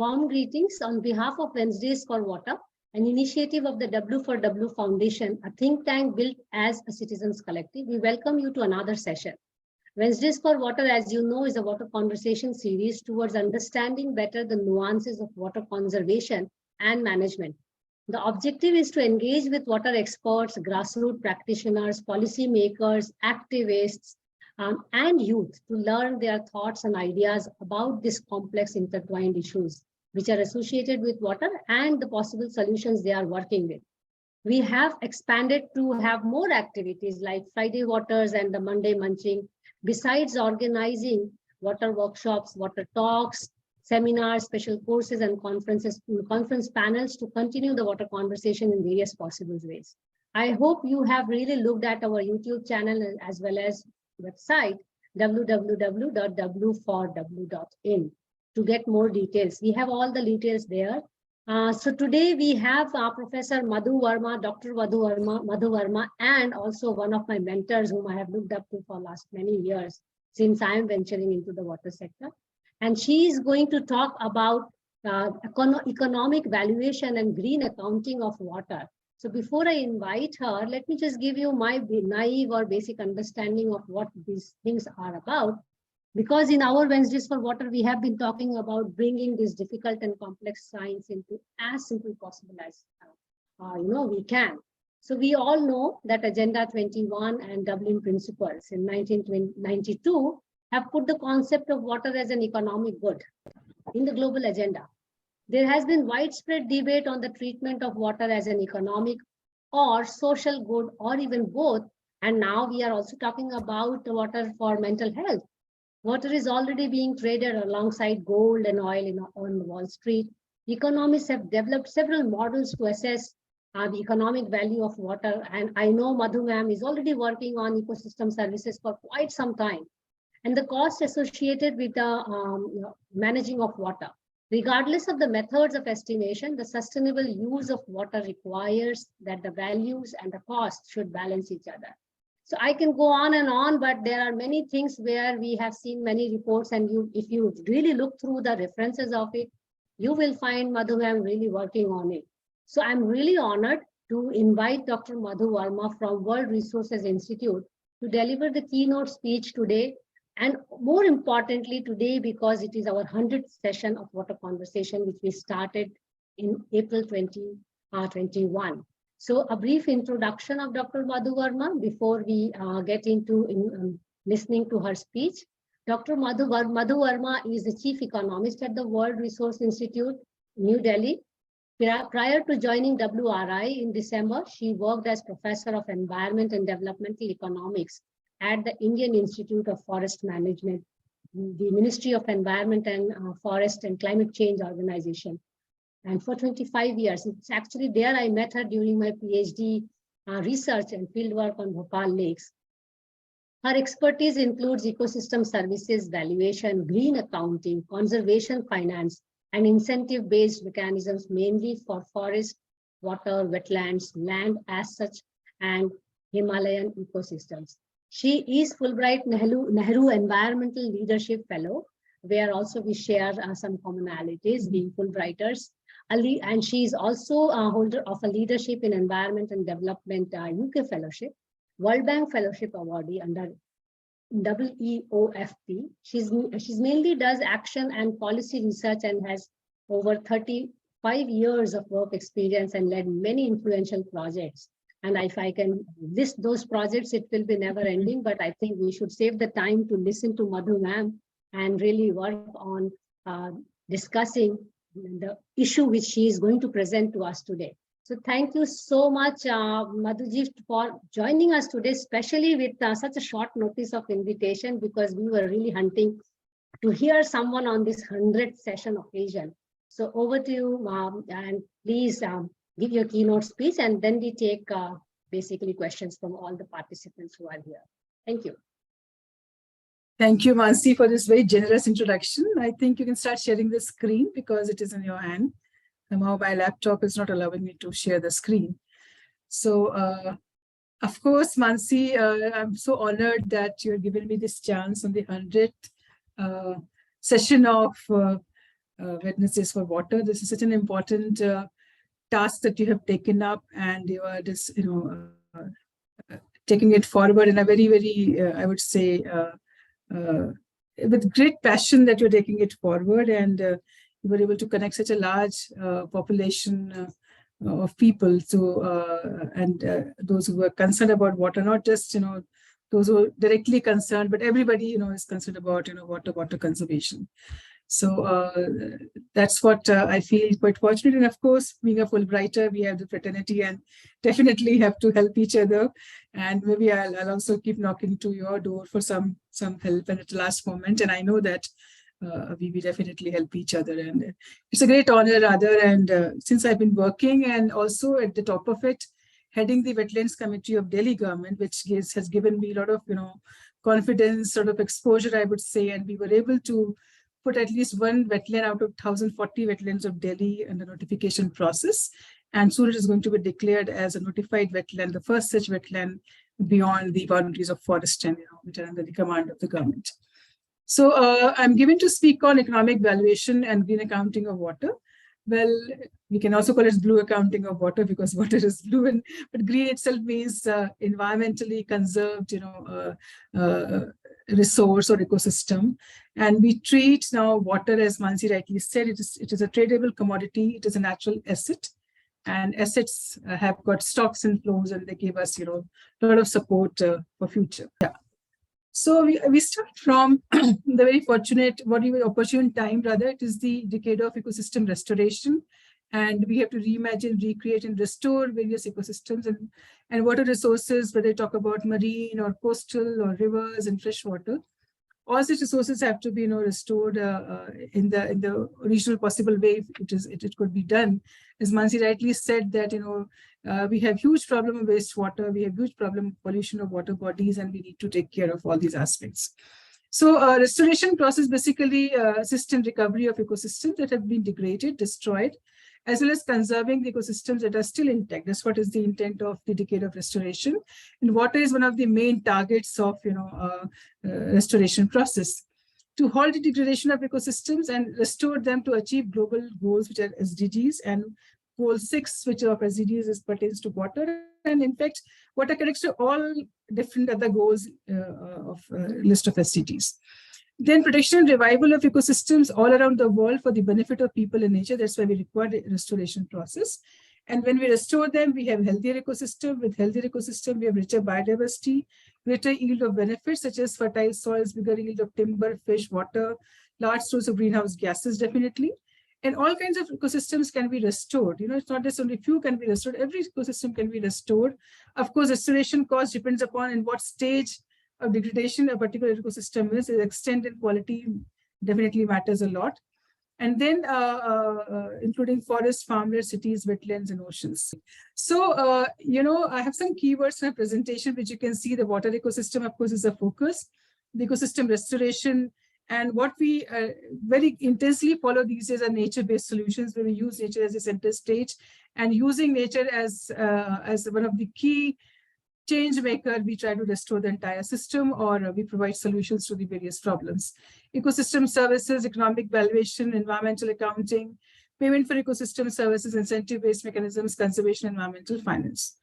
warm greetings on behalf of Wednesdays for Water, an initiative of the W4W Foundation, a think tank built as a citizens collective. We welcome you to another session. Wednesdays for Water, as you know, is a water conversation series towards understanding better the nuances of water conservation and management. The objective is to engage with water experts, grassroots practitioners, policymakers, activists, and youth to learn their thoughts and ideas about these complex intertwined issues which are associated with water and the possible solutions they are working with. We have expanded to have more activities like Friday Waters and the Monday Munching, besides organizing water workshops, water talks, seminars, special courses, and conference panels to continue the water conversation in various possible ways. I hope you have really looked at our YouTube channel as well as website www.w4w.in to get more details. We have all the details there. So today we have Professor Madhu Verma, Dr. Madhu Verma, and also one of my mentors whom I have looked up to for last many years since I am venturing into the water sector. And she is going to talk about economic valuation and green accounting of water. So before I invite her, let me just give you my naive or basic understanding of what these things are about. Because in our Wednesdays for Water, we have been talking about bringing this difficult and complex science into as simple possible as we can. So we all know that Agenda 21 and Dublin Principles in 1992 have put the concept of water as an economic good in the global agenda. There has been widespread debate on the treatment of water as an economic or social good or even both. And now we are also talking about water for mental health. Water is already being traded alongside gold and oil on Wall Street. Economists have developed several models to assess the economic value of water. And I know Madhu ma'am is already working on ecosystem services for quite some time. And the cost associated with the managing of water. Regardless of the methods of estimation, the sustainable use of water requires that the values and the costs should balance each other. So I can go on, but there are many things where we have seen many reports, and if you really look through the references of it, you will find Madhu ma'am really working on it. So I'm really honored to invite Dr. Madhu Verma from World Resources Institute to deliver the keynote speech today. And more importantly today, because it is our 100th session of Water Conversation, which we started in April 2021. So a brief introduction of Dr. Madhu Verma before we get into listening to her speech. Dr. Madhu Verma is the Chief Economist at the World Resource Institute, New Delhi. Prior to joining WRI in December, she worked as Professor of Environment and Developmental Economics at the Indian Institute of Forest Management, the Ministry of Environment and Forest and Climate Change Organization. And for 25 years, it's actually there I met her during my PhD research and fieldwork on Bhopal lakes. Her expertise includes ecosystem services, valuation, green accounting, conservation finance, and incentive-based mechanisms, mainly for forest, water, wetlands, land as such, and Himalayan ecosystems. She is Fulbright Nehru Environmental Leadership Fellow, where also we share some commonalities, being Fulbrighters. And she is also a holder of a Leadership in Environment and Development UK Fellowship, World Bank Fellowship awardee under WEOFP. She's mainly does action and policy research and has over 35 years of work experience and led many influential projects. And if I can list those projects, it will be never ending, but I think we should save the time to listen to Madhu ma'am and really work on discussing the issue which she is going to present to us today. So thank you so much, Madhuji, for joining us today, especially with such a short notice of invitation, because we were really hunting to hear someone on this 100th session occasion. So over to you, and please give your keynote speech, and then we take basically questions from all the participants who are here. Thank you. Thank you, Mansi, for this very generous introduction. I think you can start sharing the screen because it is in your hand. Somehow my laptop is not allowing me to share the screen. So, of course, Mansi, I'm so honored that you're given me this chance on the 100th session of Wednesdays for Water. This is such an important task that you have taken up, and you are just, taking it forward in a very, very, I would say, with great passion that you're taking it forward, and you were able to connect such a large population of people to and those who are concerned about water, not just those who are directly concerned, but everybody is concerned about water conservation. So that's what I feel quite fortunate. And of course, being a Fulbrighter, we have the fraternity and definitely have to help each other. And maybe I'll also keep knocking to your door for some help and at the last moment. And I know that we definitely help each other. And it's a great honor, rather. And since I've been working and also at the top of it, heading the Wetlands Committee of Delhi government, which has given me a lot of confidence, sort of exposure, I would say. And we were able to put at least one wetland out of 1,040 wetlands of Delhi in the notification process. And soon it is going to be declared as a notified wetland, the first such wetland beyond the boundaries of forest and which are under the command of the government. So I'm given to speak on economic valuation and green accounting of water. Well, we can also call it blue accounting of water because water is blue, but green itself means environmentally conserved, resource or ecosystem. And we treat now water, as Mansi rightly said, it is a tradable commodity. It is a natural asset, and assets have got stocks and flows, and they give us, a lot of support for future. Yeah. So we start from the very fortunate, opportune time, rather. It is the decade of ecosystem restoration. And we have to reimagine, recreate, and restore various ecosystems and water resources, whether they talk about marine or coastal or rivers and fresh water. All such resources have to be restored in the original possible way it could be done. As Mansi rightly said that we have huge problem of wastewater, we have huge problem of pollution of water bodies, and we need to take care of all these aspects. So restoration process basically assists in recovery of ecosystems that have been degraded, destroyed, as well as conserving the ecosystems that are still intact. That's what is the intent of the decade of restoration. And water is one of the main targets of restoration process. To halt the degradation of ecosystems and restore them to achieve global goals, which are SDGs, and goal 6, which of SDGs pertains to water. And in fact, water connects to all different other goals of list of SDGs. Then protection and revival of ecosystems all around the world for the benefit of people and nature. That's why we require a restoration process. And when we restore them, we have healthier ecosystem. With healthier ecosystem, we have richer biodiversity, greater yield of benefits such as fertile soils, bigger yield of timber, fish, water, large stores of greenhouse gases, definitely. And all kinds of ecosystems can be restored. It's not just only few can be restored. Every ecosystem can be restored. Of course, restoration cost depends upon in what stage of degradation a particular ecosystem is. The extent and quality definitely matters a lot. And then including forests, farmland, cities, wetlands, and oceans. So, I have some keywords in my presentation, which you can see. The water ecosystem, of course, is a focus. The ecosystem restoration, and what we very intensely follow these days are nature-based solutions, where we use nature as a center stage, and using nature as one of the key change maker, we try to restore the entire system, or we provide solutions to the various problems. Ecosystem services, economic valuation, environmental accounting, payment for ecosystem services, incentive-based mechanisms, conservation, environmental finance.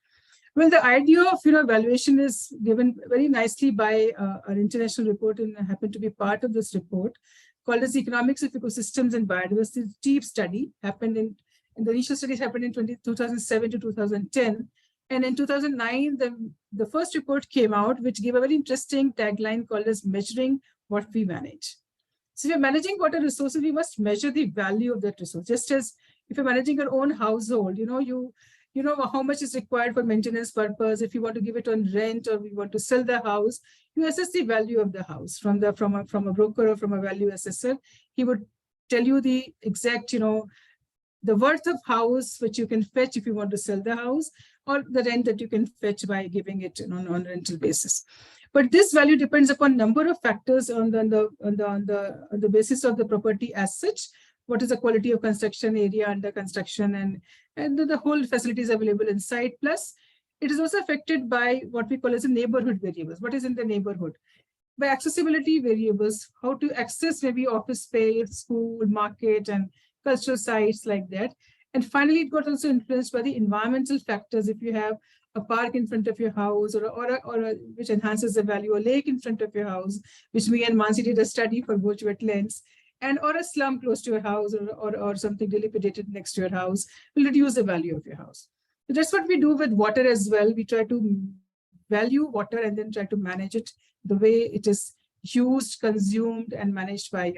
Well, the idea of valuation is given very nicely by an international report, and I happen to be part of this report, called as Economics of Ecosystems and Biodiversity. Deep study happened in the initial studies happened in 2007 to 2010. And in 2009, the first report came out, which gave a very interesting tagline called as measuring what we manage. So if you're managing water resources, we must measure the value of that resource. Just as if you're managing your own household, you know how much is required for maintenance purpose. If you want to give it on rent or you want to sell the house, you assess the value of the house from a broker or from a value assessor. He would tell you the exact, the worth of house which you can fetch if you want to sell the house, or the rent that you can fetch by giving it on a rental basis. But this value depends upon number of factors on the basis of the property as such. What is the quality of construction, area under construction, and the whole facilities available inside. Plus, it is also affected by what we call as a neighborhood variables. What is in the neighborhood? by accessibility variables, how to access maybe office space, school, market, and cultural sites like that. And finally, it got also influenced by the environmental factors. If you have a park in front of your house, which enhances the value, a lake in front of your house, which me and Mansi did a study for Bhuj wetlands, and or a slum close to your house, or something dilapidated next to your house, will reduce the value of your house. So that's what we do with water as well. We try to value water and then try to manage it the way it is used, consumed, and managed by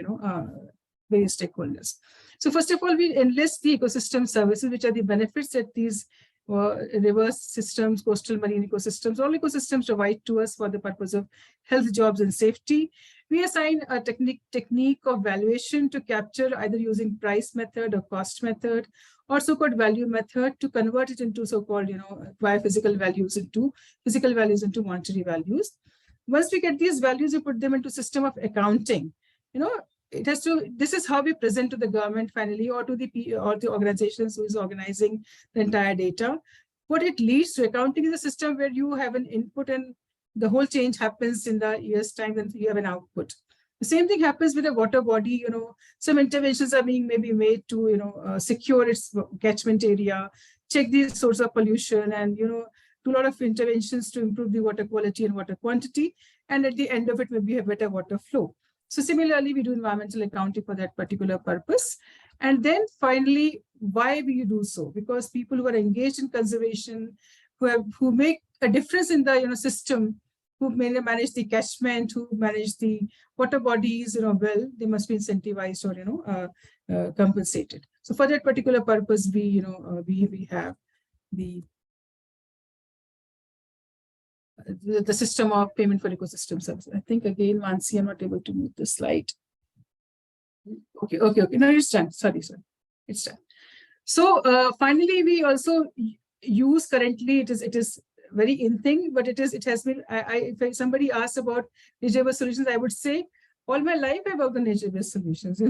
various stakeholders. So first of all, we enlist the ecosystem services, which are the benefits that these river systems, coastal marine ecosystems, all ecosystems provide to us for the purpose of health, jobs, and safety. We assign a technique of valuation to capture, either using price method or cost method, or so-called value method, to convert it into so-called, physical values into monetary values. Once we get these values, we put them into system of accounting. This is how we present to the government finally, or to the organizations who is organizing the entire data. What it leads to, accounting is a system where you have an input and the whole change happens in the year's time, then you have an output. The same thing happens with a water body. Some interventions are being maybe made to, secure its catchment area, check the source of pollution, and, do a lot of interventions to improve the water quality and water quantity. And at the end of it, maybe have better water flow. So similarly, we do environmental accounting for that particular purpose. And then finally, why we do so? Because people who are engaged in conservation, who make a difference in the system, who manage the catchment, who manage the water bodies, well, they must be incentivized or compensated. So for that particular purpose, we have the system of payment for ecosystem services. I think again, Mansi, I'm not able to move the slide. Okay. No, it's done. Sorry. It's done. So finally, we also use currently, it is very in thing, but it has been, if somebody asks about nature-based solutions, I would say all my life I worked on nature-based solutions,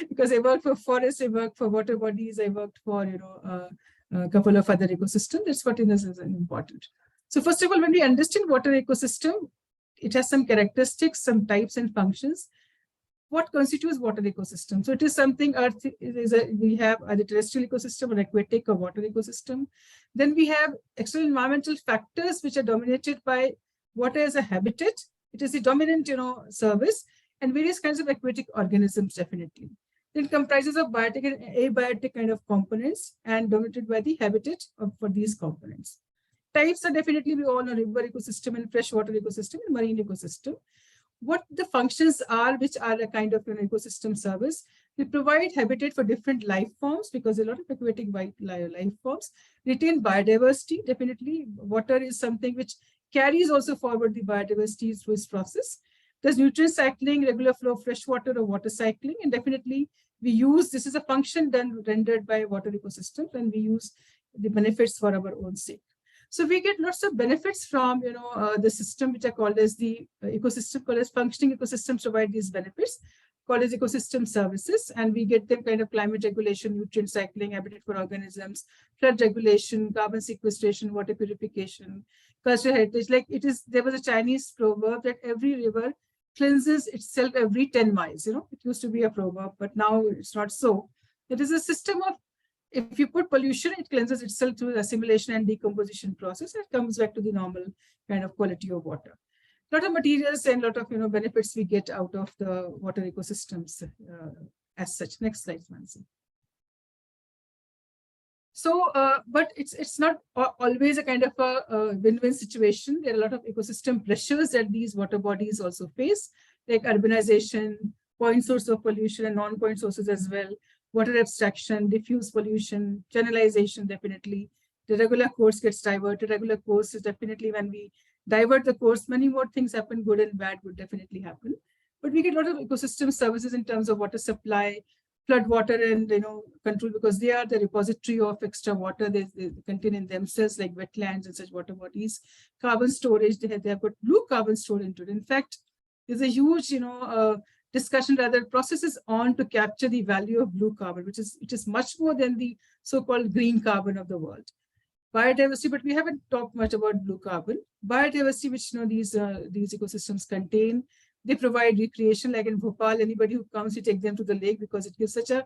because I worked for forests, I worked for water bodies, I worked for, a couple of other ecosystems. That's what is important. So first of all, when we understand water ecosystem, it has some characteristics, some types and functions. What constitutes water ecosystem? So it is something, we have either terrestrial ecosystem or aquatic or water ecosystem. Then we have external environmental factors which are dominated by water as a habitat. It is the dominant, service, and various kinds of aquatic organisms, definitely. Then it comprises of biotic and abiotic kind of components and dominated by the habitat for these components. Types are definitely, we all know, river ecosystem and freshwater ecosystem and marine ecosystem. What the functions are, which are a kind of an ecosystem service, we provide habitat for different life forms, because a lot of aquatic life forms retain biodiversity. Definitely, water is something which carries also forward the biodiversity through its process. There's nutrient cycling, regular flow of fresh water or water cycling, and definitely we use, this is a function rendered by water ecosystems, and we use the benefits for our own sake. So we get lots of benefits from, the system, which are called as the ecosystem, called as functioning ecosystems provide these benefits, called as ecosystem services. And we get them kind of climate regulation, nutrient cycling, habitat for organisms, flood regulation, carbon sequestration, water purification, cultural heritage. There was a Chinese proverb that every river cleanses itself every 10 miles. It used to be a proverb, but now it's not so. It is a system of, if you put pollution, it cleanses itself through the assimilation and decomposition process. It comes back to the normal kind of quality of water. A lot of materials and a lot of benefits we get out of the water ecosystems as such. Next slide, Mansi. So, but it's not always a kind of a win-win situation. There are a lot of ecosystem pressures that these water bodies also face, like urbanization, point source of pollution, and non-point sources as well. Water abstraction, diffuse pollution, channelization, definitely. The regular course gets diverted. Regular course is definitely, when we divert the course, many more things happen, good and bad would definitely happen. But we get a lot of ecosystem services in terms of water supply, flood water and control, because they are the repository of extra water. They contain in themselves, like wetlands and such water bodies. Carbon storage, they have got blue carbon stored into it. In fact, there's a huge discussion, rather processes on to capture the value of blue carbon, which is much more than the so-called green carbon of the world. Biodiversity, but we haven't talked much about blue carbon. Biodiversity, which these ecosystems contain, They provide recreation, like in Bhopal, anybody who comes, you take them to the lake because it gives such a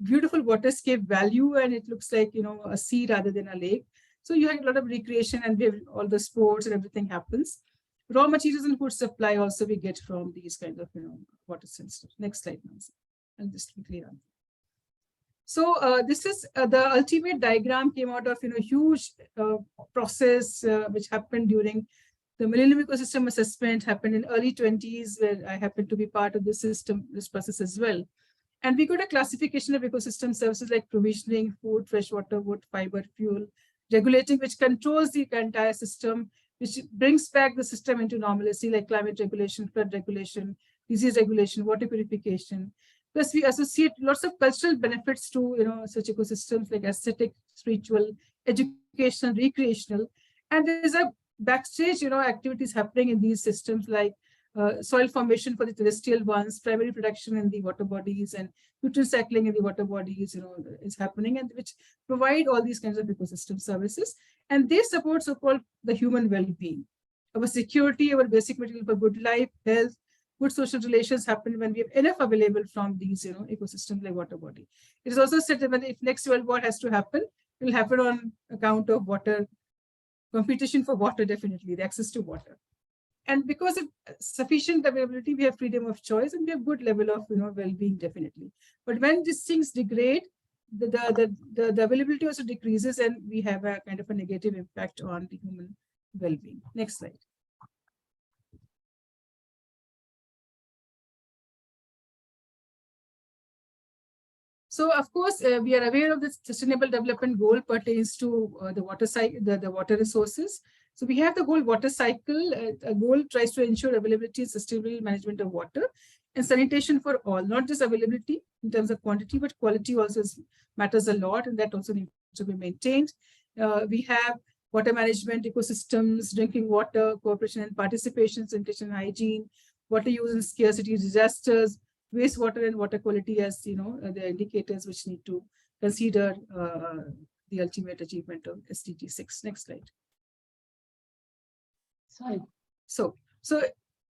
beautiful waterscape value, and it looks like, a sea rather than a lake. So you have a lot of recreation, and we have all the sports and everything happens. Raw materials and food supply also we get from these kind of, water systems. Next slide, Nancy. I'll just quickly run. So this is the ultimate diagram came out of, huge process which happened during the Millennium Ecosystem Assessment, happened in early 20s, where I happened to be part of this process as well. And we got a classification of ecosystem services like provisioning, food, freshwater, wood, fiber, fuel, regulating, which controls the entire system, which brings back the system into normalcy, like climate regulation, flood regulation, disease regulation, water purification. Plus, we associate lots of cultural benefits to, such ecosystems like aesthetic, spiritual, educational, recreational. And there's a backstage, activities happening in these systems, like soil formation for the terrestrial ones, primary production in the water bodies, and nutrient cycling in the water bodies, is happening, and which provide all these kinds of ecosystem services. And they support so-called the human well-being. Our security, our basic material for good life, health, good social relations happen when we have enough available from these, ecosystems like water body. It is also said that if next World War has to happen, it will happen on account of water, competition for water, definitely, the access to water. And because of sufficient availability, we have freedom of choice, and we have good level of, well-being, definitely. But when these things degrade, the availability also decreases, and we have a kind of a negative impact on the human well-being. Next slide. So, of course, we are aware of the Sustainable Development Goal pertains to the water cycle, the water resources. So we have the whole water cycle. A goal tries to ensure availability and sustainable management of water and sanitation for all, not just availability in terms of quantity, but quality also matters a lot, and that also needs to be maintained. We have water management, ecosystems, drinking water, cooperation and participation, sanitation, hygiene, water use and scarcity, disasters, wastewater and water quality as, the indicators which need to consider the ultimate achievement of SDG 6. Next slide. Sorry. So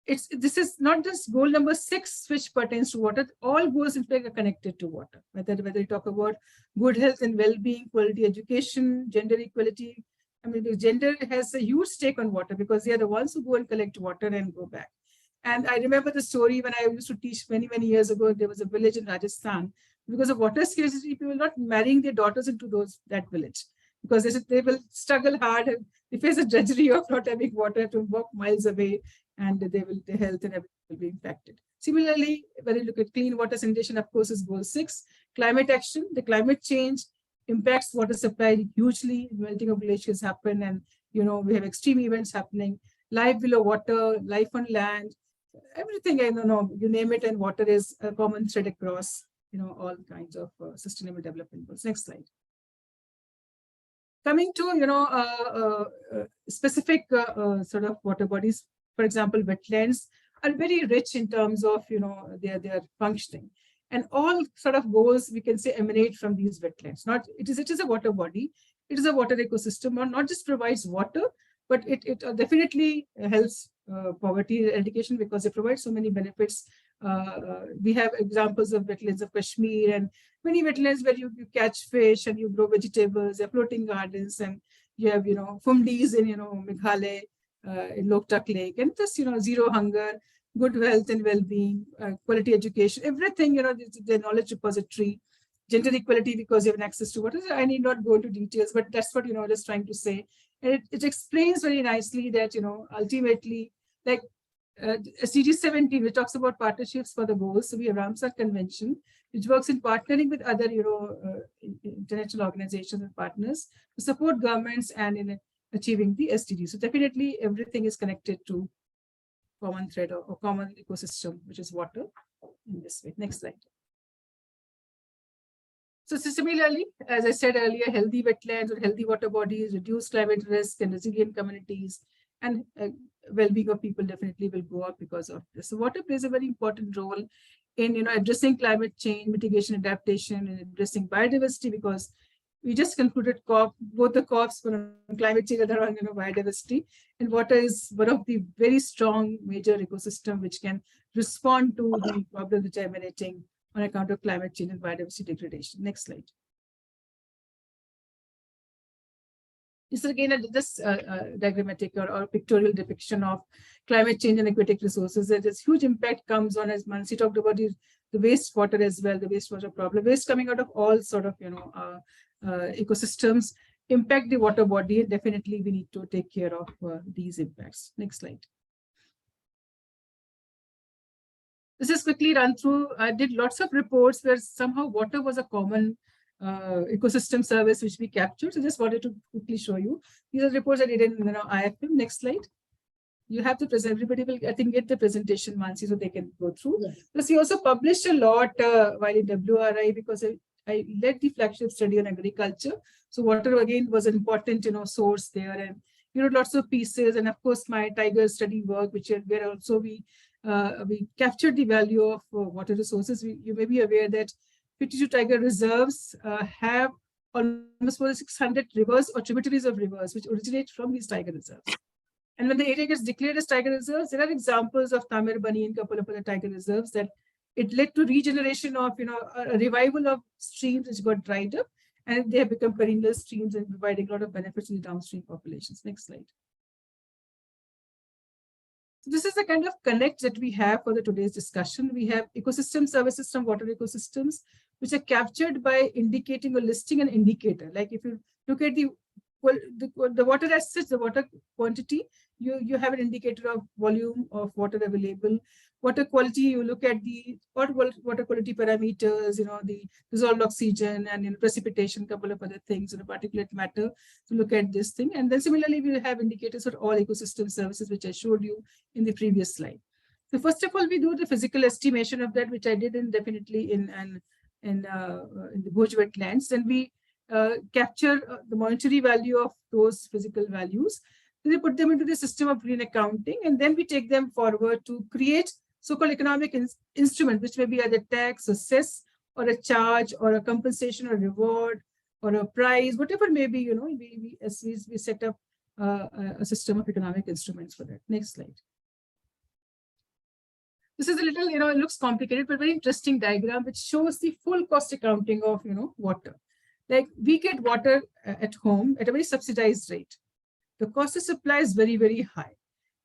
this is not just goal number 6, which pertains to water. All goals in fact are connected to water. Whether you talk about good health and well-being, quality education, gender equality. I mean, the gender has a huge stake on water because they are the ones who go and collect water and go back. And I remember the story when I used to teach many, many years ago. There was a village in Rajasthan. Because of water scarcity, people were not marrying their daughters into that village because they will struggle hard and they face a drudgery of not having water to walk miles away, and their health and everything will be impacted. Similarly, when you look at clean water sanitation, of course, is goal 6. Climate action. The climate change impacts water supply hugely. Melting of glaciers happen, and we have extreme events happening. Life below water, life on land. Everything, I don't know, you name it, and water is a common thread across, all kinds of sustainable development goals. Next slide. Coming to, specific sort of water bodies, for example, wetlands are very rich in terms of, their functioning. And all sort of goals, we can say, emanate from these wetlands. It is a water body. It is a water ecosystem, or not just provides water, but it definitely helps poverty eradication because it provides so many benefits. We have examples of wetlands of Kashmir and many wetlands where you catch fish and you grow vegetables, floating gardens, and you have, Fumdis in, Meghalaya, in Loktak Lake, and just, zero hunger, good health and well-being, quality education, everything, the knowledge repository, gender equality because you have access to water. I need not go into details, but that's what, just trying to say. And it explains very nicely that, ultimately, like SDG 17, which talks about partnerships for the goals. So we have Ramsar Convention, which works in partnering with other, international organizations and partners to support governments and in achieving the SDGs. So definitely everything is connected to common thread or common ecosystem, which is water in this way. Next slide. So similarly, as I said earlier, healthy wetlands or healthy water bodies, reduce climate risk and resilient communities, and well-being of people definitely will go up because of this. So water plays a very important role in addressing climate change, mitigation, adaptation, and addressing biodiversity, because We just concluded COP, both the COPs on climate change and on biodiversity. And water is one of the very strong major ecosystem which can respond to the problems which are emanating on account of climate change and biodiversity degradation. Next slide. This is again this diagrammatic or pictorial depiction of climate change and aquatic resources. This huge impact comes on, as Mansi talked about, the wastewater as well, the wastewater problem. Waste coming out of all sort of ecosystems impact the water body, and definitely we need to take care of these impacts. Next slide. This is quickly run through. I did lots of reports where somehow water was a common ecosystem service which we captured. So just wanted to quickly show you. These are reports I did in IFM. Next slide. You have to present. Everybody will, I think, get the presentation, Mansi, so they can go through. Yes. Plus, we also published a lot while in WRI because I led the flagship study on agriculture. So water again was an important source there, and lots of pieces, and of course my tiger study work, where also we captured the value of water resources. You may be aware that 52 tiger reserves have almost 600 rivers or tributaries of rivers which originate from these tiger reserves. And when the area gets declared as tiger reserves, there are examples of Tamir Bani and a couple of other tiger reserves that it led to regeneration of, a revival of streams which got dried up, and they have become perennial streams and providing a lot of benefits to the downstream populations. Next slide. So this is the kind of connect that we have for today's discussion. We have ecosystem services from water ecosystems, which are captured by indicating or listing an indicator. Like if you look at the water as such, the water quantity, you have an indicator of volume of water available. Water quality, you look at the water quality parameters, the dissolved oxygen and precipitation, couple of other things, particulate matter to look at this thing. And then similarly, we have indicators for all ecosystem services, which I showed you in the previous slide. So first of all, we do the physical estimation of that, which I did definitely in the Bhuj wetlands. Then we capture the monetary value of those physical values. Then we put them into the system of green accounting, and then we take them forward to create so-called economic instrument, which may be either tax, or cess, or a charge, or a compensation, or reward, or a prize, whatever it may be. We set up a system of economic instruments for that. Next slide. This is a little, it looks complicated, but very interesting diagram which shows the full cost accounting of, water. Like we get water at home at a very subsidized rate. The cost of supply is very, very high.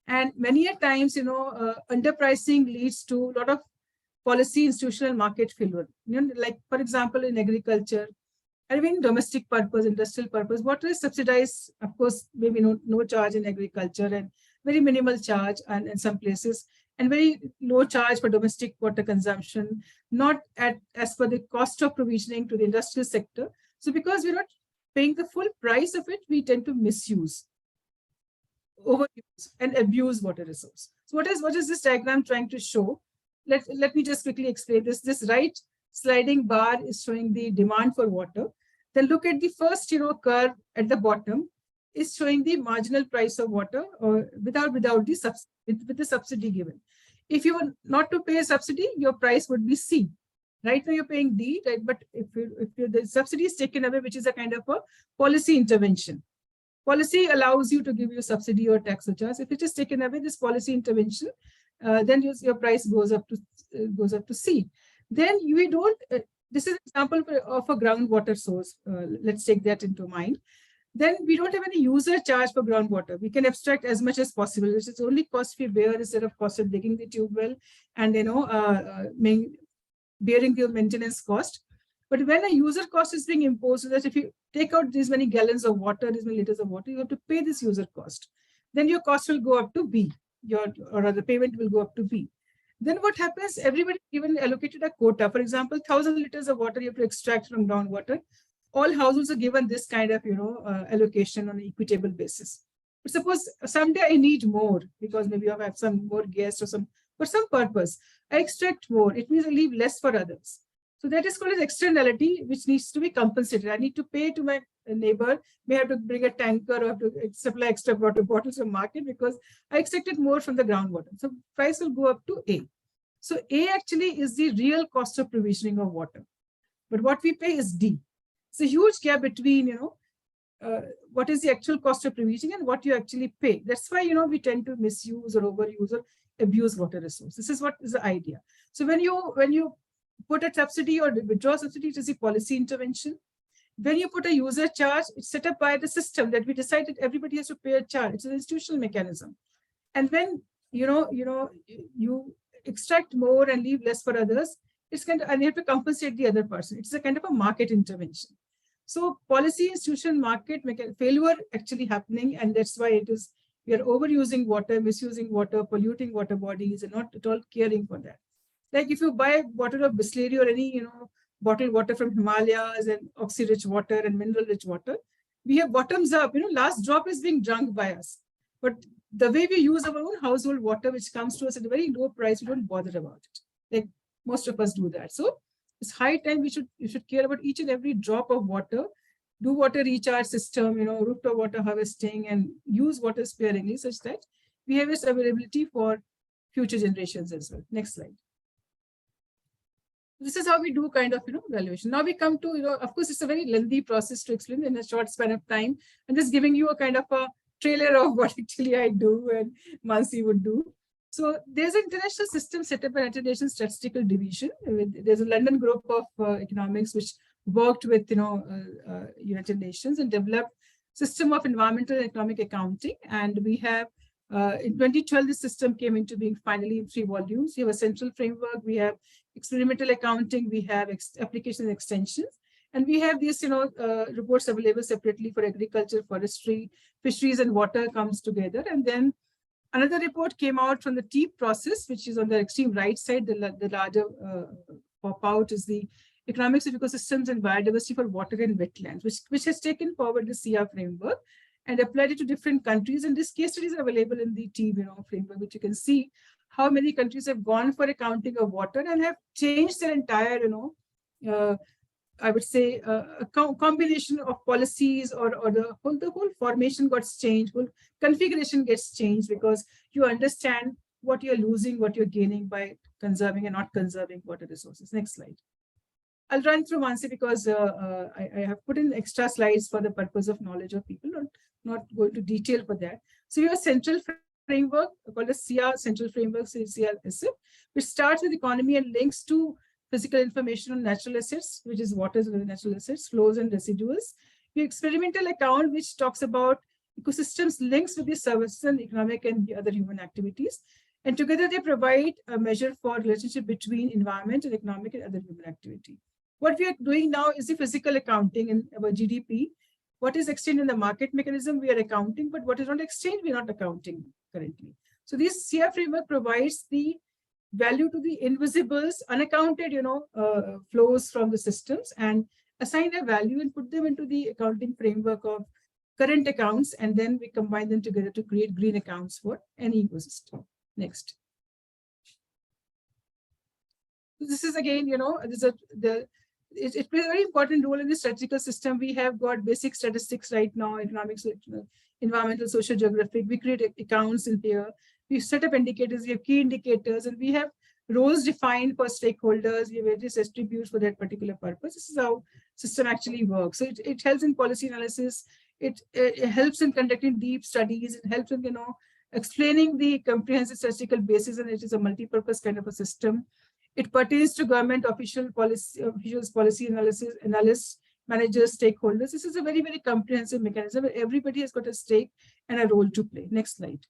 And many a times, underpricing leads to a lot of policy, institutional market failure. Like, for example, in agriculture, and even domestic purpose, industrial purpose, water is subsidized, of course, maybe no charge in agriculture and very minimal charge and in some places, and very low charge for domestic water consumption, not as per the cost of provisioning to the industrial sector. So because we're not paying the full price of it, we tend to misuse, overuse, and abuse water resource. So what is this diagram trying to show? Let me just quickly explain this. This right sliding bar is showing the demand for water. Then look at the first curve at the bottom is showing the marginal price of water, or without the subsidy, with the subsidy given. If you were not to pay a subsidy, your price would be C. Right now you're paying D, right? But if the subsidy is taken away, which is a kind of a policy intervention. Policy allows you to give you a subsidy or tax surcharge. If it is taken away, this policy intervention, then your price goes up to C. Then we don't. This is an example of a groundwater source. Let's take that into mind. Then we don't have any user charge for groundwater. We can abstract as much as possible. This is only cost we bear instead of cost of digging the tube well and bearing the maintenance cost. But when a user cost is being imposed, so that if you take out these many gallons of water, these many liters of water, you have to pay this user cost. Then your cost will go up to B, or the payment will go up to B. Then what happens? Everybody given allocated a quota. For example, 1,000 liters of water you have to extract from groundwater. All households are given this kind of allocation on an equitable basis. But suppose someday I need more because maybe I have some more guests or for some purpose. I extract more. It means I leave less for others. So that is called as externality, which needs to be compensated. I need to pay to my neighbor, may have to bring a tanker or have to supply extra water bottles from market because I extracted more from the groundwater. So price will go up to A. So A actually is the real cost of provisioning of water. But what we pay is D. It's a huge gap between, what is the actual cost of provisioning and what you actually pay. That's why, we tend to misuse or overuse or abuse water resource. This is what is the idea. So when you put a subsidy or withdraw subsidy, it is a policy intervention. When you put a user charge, it's set up by the system that we decided everybody has to pay a charge. It's an institutional mechanism. And when you extract more and leave less for others, it's kind of, and you have to compensate the other person. It's a kind of a market intervention. So policy, institution, market failure actually happening, and that's why we are overusing water, misusing water, polluting water bodies, and not at all caring for that. Like if you buy a bottle of Bisleri or any bottled water from Himalayas and oxy-rich water and mineral-rich water, we have bottoms up. Last drop is being drunk by us, but the way we use our own household water, which comes to us at a very low price, we don't bother about it. Like most of us do that. So it's high time you should care about each and every drop of water, do water recharge system, rooftop water harvesting, and use water sparingly such that we have its availability for future generations as well. Next slide. This is how we do kind of, valuation. Now we come to, of course, it's a very lengthy process to explain in a short span of time. I'm just giving you a kind of a trailer of what actually I do and Mansi would do. So there's an international system set up by United Nations Statistical Division. There's a London group of economics which worked with United Nations and developed system of environmental and economic accounting. And we have in 2012 the system came into being finally in 3 volumes. We have a central framework, we have experimental accounting, we have application and extensions, and we have these reports available separately for agriculture, forestry, fisheries, and water comes together. And then another report came out from the TEEP process, which is on the extreme right side. The larger pop out is the economics of ecosystems and biodiversity for water and wetlands, which has taken forward the SIA framework and applied it to different countries. And these case studies are available in the TEEP framework, which you can see how many countries have gone for accounting of water and have changed their entire, I would say, a combination of policies, or the whole formation gets changed, whole configuration gets changed, because you understand what you're losing, what you're gaining by conserving and not conserving water resources. Next slide. I'll run through Mansi because I have put in extra slides for the purpose of knowledge of people, not going to detail for that. So we have a central framework called the SIA Central Framework, CIASF, which starts with economy and links to physical information on natural assets, which is waters and natural assets, flows and residuals. We have experimental account, which talks about ecosystems links with the services and economic and other human activities. And together they provide a measure for relationship between environment and economic and other human activity. What we are doing now is the physical accounting in our GDP. What is exchanged in the market mechanism, we are accounting, but what is not exchanged, we are not accounting currently. So this SIA framework provides the value to the invisibles, unaccounted, flows from the systems, and assign a value and put them into the accounting framework of current accounts, and then we combine them together to create green accounts for any ecosystem. Next. This is again, it plays a very important role in the statistical system. We have got basic statistics right now, economics, environmental, social, geographic. We create accounts in here. We set up indicators, we have key indicators, and we have roles defined for stakeholders. We have various attributes for that particular purpose. This is how system actually works. So it helps in policy analysis. It helps in conducting deep studies. It helps in, explaining the comprehensive statistical basis, and it is a multi-purpose kind of a system. It pertains to government officials, policy analysis, analysts, managers, stakeholders. This is a very, very comprehensive mechanism where everybody has got a stake and a role to play. Next slide.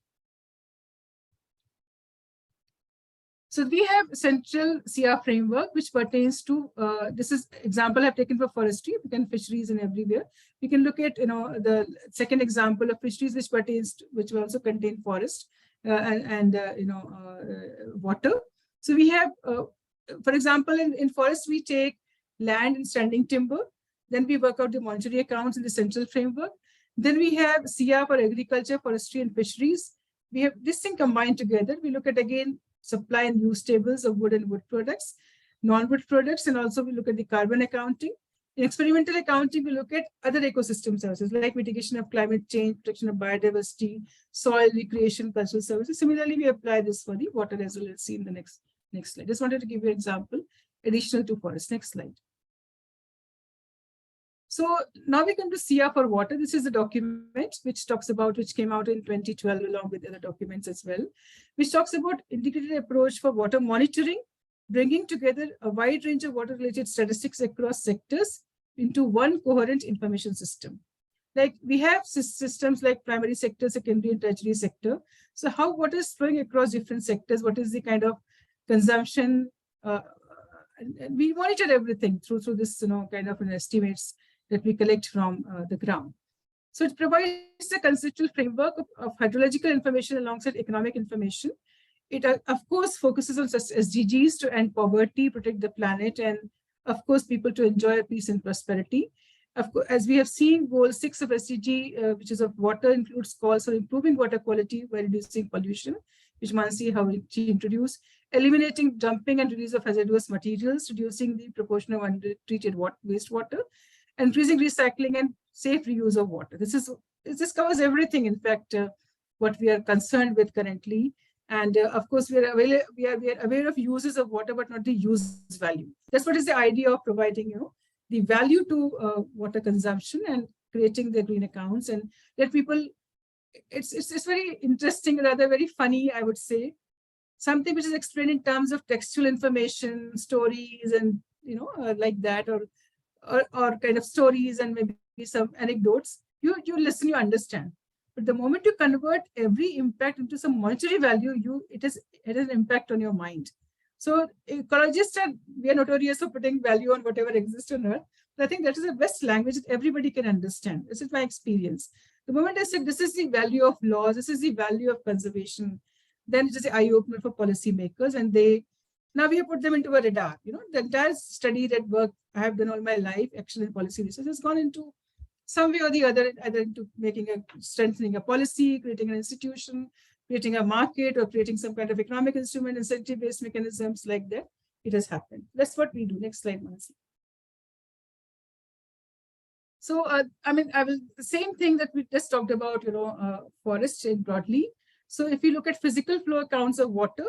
So we have central SIA framework, which pertains to, this is example I've taken for forestry, and fisheries and everywhere. We can look at, the second example of fisheries, which pertains to, which will also contain forest and water. So we have, for example, in forest, we take land and standing timber. Then we work out the monetary accounts in the central framework. Then we have SIA for agriculture, forestry, and fisheries. We have this thing combined together. We look at, again, supply and use tables of wood and wood products, non-wood products, and also we look at the carbon accounting. In experimental accounting, we look at other ecosystem services like mitigation of climate change, protection of biodiversity, soil recreation, cultural services. Similarly, we apply this for the water as well. Let's see in the next slide. Just wanted to give you an example additional to forest. Next slide. So now we come to CR for water. This is the document which came out in 2012 along with other documents as well, which talks about integrated approach for water monitoring, bringing together a wide range of water-related statistics across sectors into one coherent information system. Like we have systems like primary sector, secondary and tertiary sector. So how water is flowing across different sectors? What is the kind of consumption? And we monitor everything through this, kind of an estimates that we collect from the ground. So it provides a conceptual framework of hydrological information alongside economic information. It, of course, focuses on such SDGs to end poverty, protect the planet, and, of course, people to enjoy peace and prosperity. Of course, as we have seen, goal 6 of SDG, which is of water, includes calls for improving water quality by reducing pollution, which Mansi, how she introduced, eliminating dumping and release of hazardous materials, reducing the proportion of untreated wastewater, increasing recycling and safe reuse of water. This covers everything, in fact, what we are concerned with currently. And of course, we are aware of uses of water, but not the use value. That's what is the idea of providing, the value to water consumption and creating the green accounts, and let people. It's very interesting, rather very funny, I would say. Something which is explained in terms of textual information, stories, and like that, or kind of stories and maybe some anecdotes. You listen, you understand. But the moment you convert every impact into some monetary value, it has an impact on your mind. So ecologists we are notorious for putting value on whatever exists on Earth. But I think that is the best language that everybody can understand. This is my experience. The moment I said this is the value of laws, this is the value of conservation, then it is the eye-opener for policymakers, and now we have put them into a radar. The entire study that work I have done all my life, action and policy research, has gone into some way or the other, either into strengthening a policy, creating an institution, creating a market, or creating some kind of economic instrument, incentive-based mechanisms like that. It has happened. That's what we do. Next slide, Mansi. So, the same thing that we just talked about, forests broadly. So if you look at physical flow accounts of water,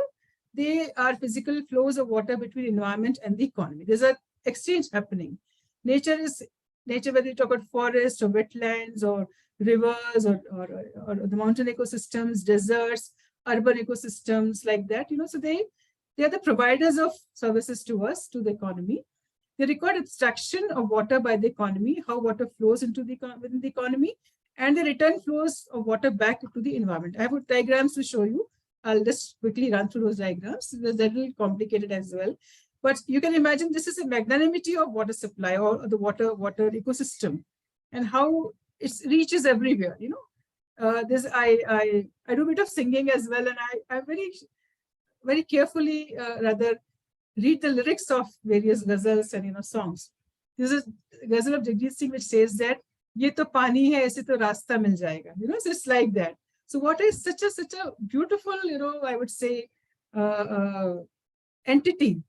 they are physical flows of water between environment and the economy. There's an exchange happening. Nature, whether you talk about forests or wetlands or rivers or the mountain ecosystems, deserts, urban ecosystems like that, so they are the providers of services to us, to the economy. They record abstraction of water by the economy, how water flows within the economy, and the return flows of water back to the environment. I have diagrams to show you. I'll just quickly run through those diagrams. They're a little complicated as well. But you can imagine this is a magnanimity of water supply or the water ecosystem, and how it reaches everywhere. I do a bit of singing as well, and I very, very carefully rather read the lyrics of various ghazals and songs. This is a ghazal of Jagjit Singh which says that "Ye to pani hai, aise to rasta mil jayega." So it's like that. So water is such a beautiful, I would say, entity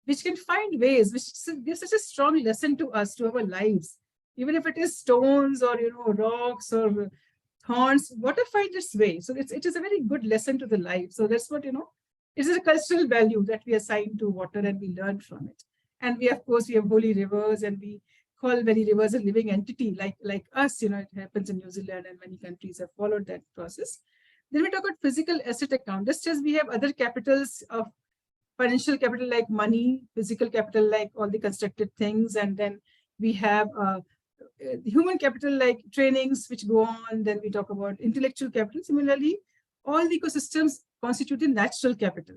which can find ways, which gives such a strong lesson to us, to our lives. Even if it is stones or rocks or thorns, water finds its way. So it is a very good lesson to the life. So that's what it is a cultural value that we assign to water, and we learn from it. And we, of course, we have holy rivers, and we call many rivers a living entity, like us. It happens in New Zealand, and many countries have followed that process. Then we talk about physical asset account. Just as we have other capitals of financial capital like money, physical capital like all the constructed things, and then we have human capital like trainings which go on. Then we talk about intellectual capital. Similarly, all the ecosystems constitute natural capital.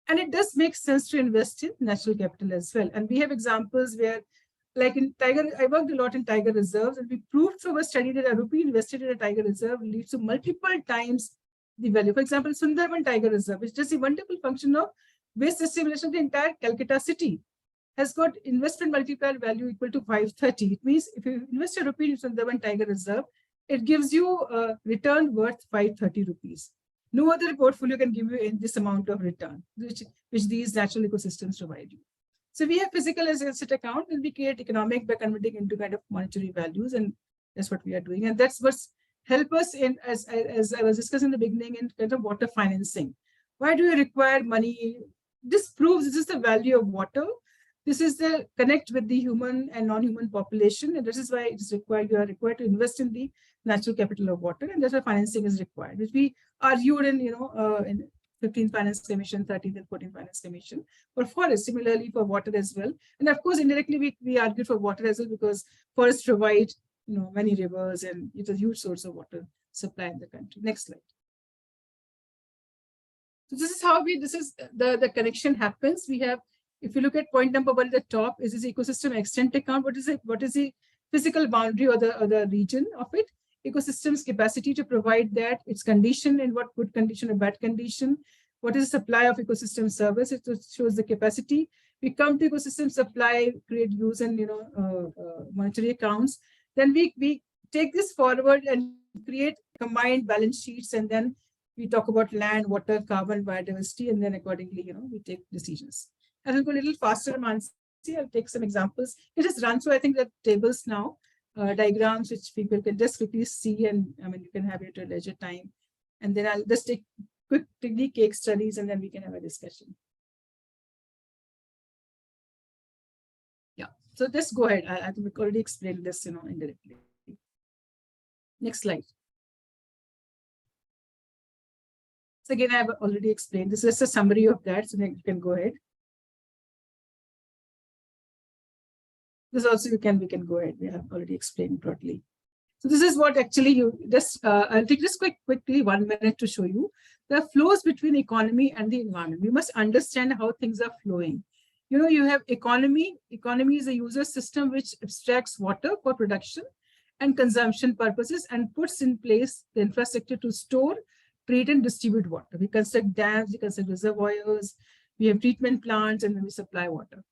And it does make sense to invest in natural capital as well. And we have examples where, like in tiger, I worked a lot in tiger reserves, and we proved through a study that a rupee invested in a tiger reserve leads to multiple times the value. For example, Sundarban Tiger Reserve, which is a wonderful function of waste assimilation of the entire Calcutta city, has got investment multiplier value equal to 530. It means if you invest a rupee in Sundarban Tiger Reserve, it gives you a return worth 530 rupees. No other portfolio can give you in this amount of return, which these natural ecosystems provide you. So we have physical asset account, and we create economic by converting into kind of monetary values, and that's what we are doing. And that's what's help us in, as I was discussing in the beginning, in kind of water financing. Why do you require money? This proves this is the value of water. This is the connect with the human and non-human population, and this is why it is required. You are required to invest in the natural capital of water, and that's why financing is required, which we argued in, in 15th Finance Commission, 13th and 14th Finance Commission, for forest, similarly for water as well. And of course, indirectly, we argued for water as well, because forests provide, many rivers, and it's a huge source of water supply in the country. Next slide. So this is how the connection happens. We have, if you look at point number 1 at the top, is this ecosystem extent account. What is the physical boundary or the region of it? Ecosystem's capacity to provide that, its condition, and what good condition or bad condition. What is the supply of ecosystem service? It shows the capacity. We come to ecosystem supply, create, use, and monetary accounts. Then we take this forward and create combined balance sheets, and then we talk about land, water, carbon, biodiversity, and then accordingly, we take decisions. I will go a little faster, Mansi. I'll take some examples. It just run through, I think, the tables now, diagrams, which people can just quickly see, and you can have it at leisure time. And then I'll just take quickly case studies, and then we can have a discussion. Yeah, so just go ahead. I think we've already explained this, indirectly. Next slide. So again, I've already explained. This is a summary of that, so you can go ahead. This also we can go ahead. We have already explained broadly. So this is what actually you just, I'll take this quickly 1 minute to show you the flows between economy and the environment. We must understand how things are flowing. You have economy. Economy is a user system which abstracts water for production and consumption purposes and puts in place the infrastructure to store, treat, and distribute water. We construct dams, we construct reservoirs, we have treatment plants, and then we supply water.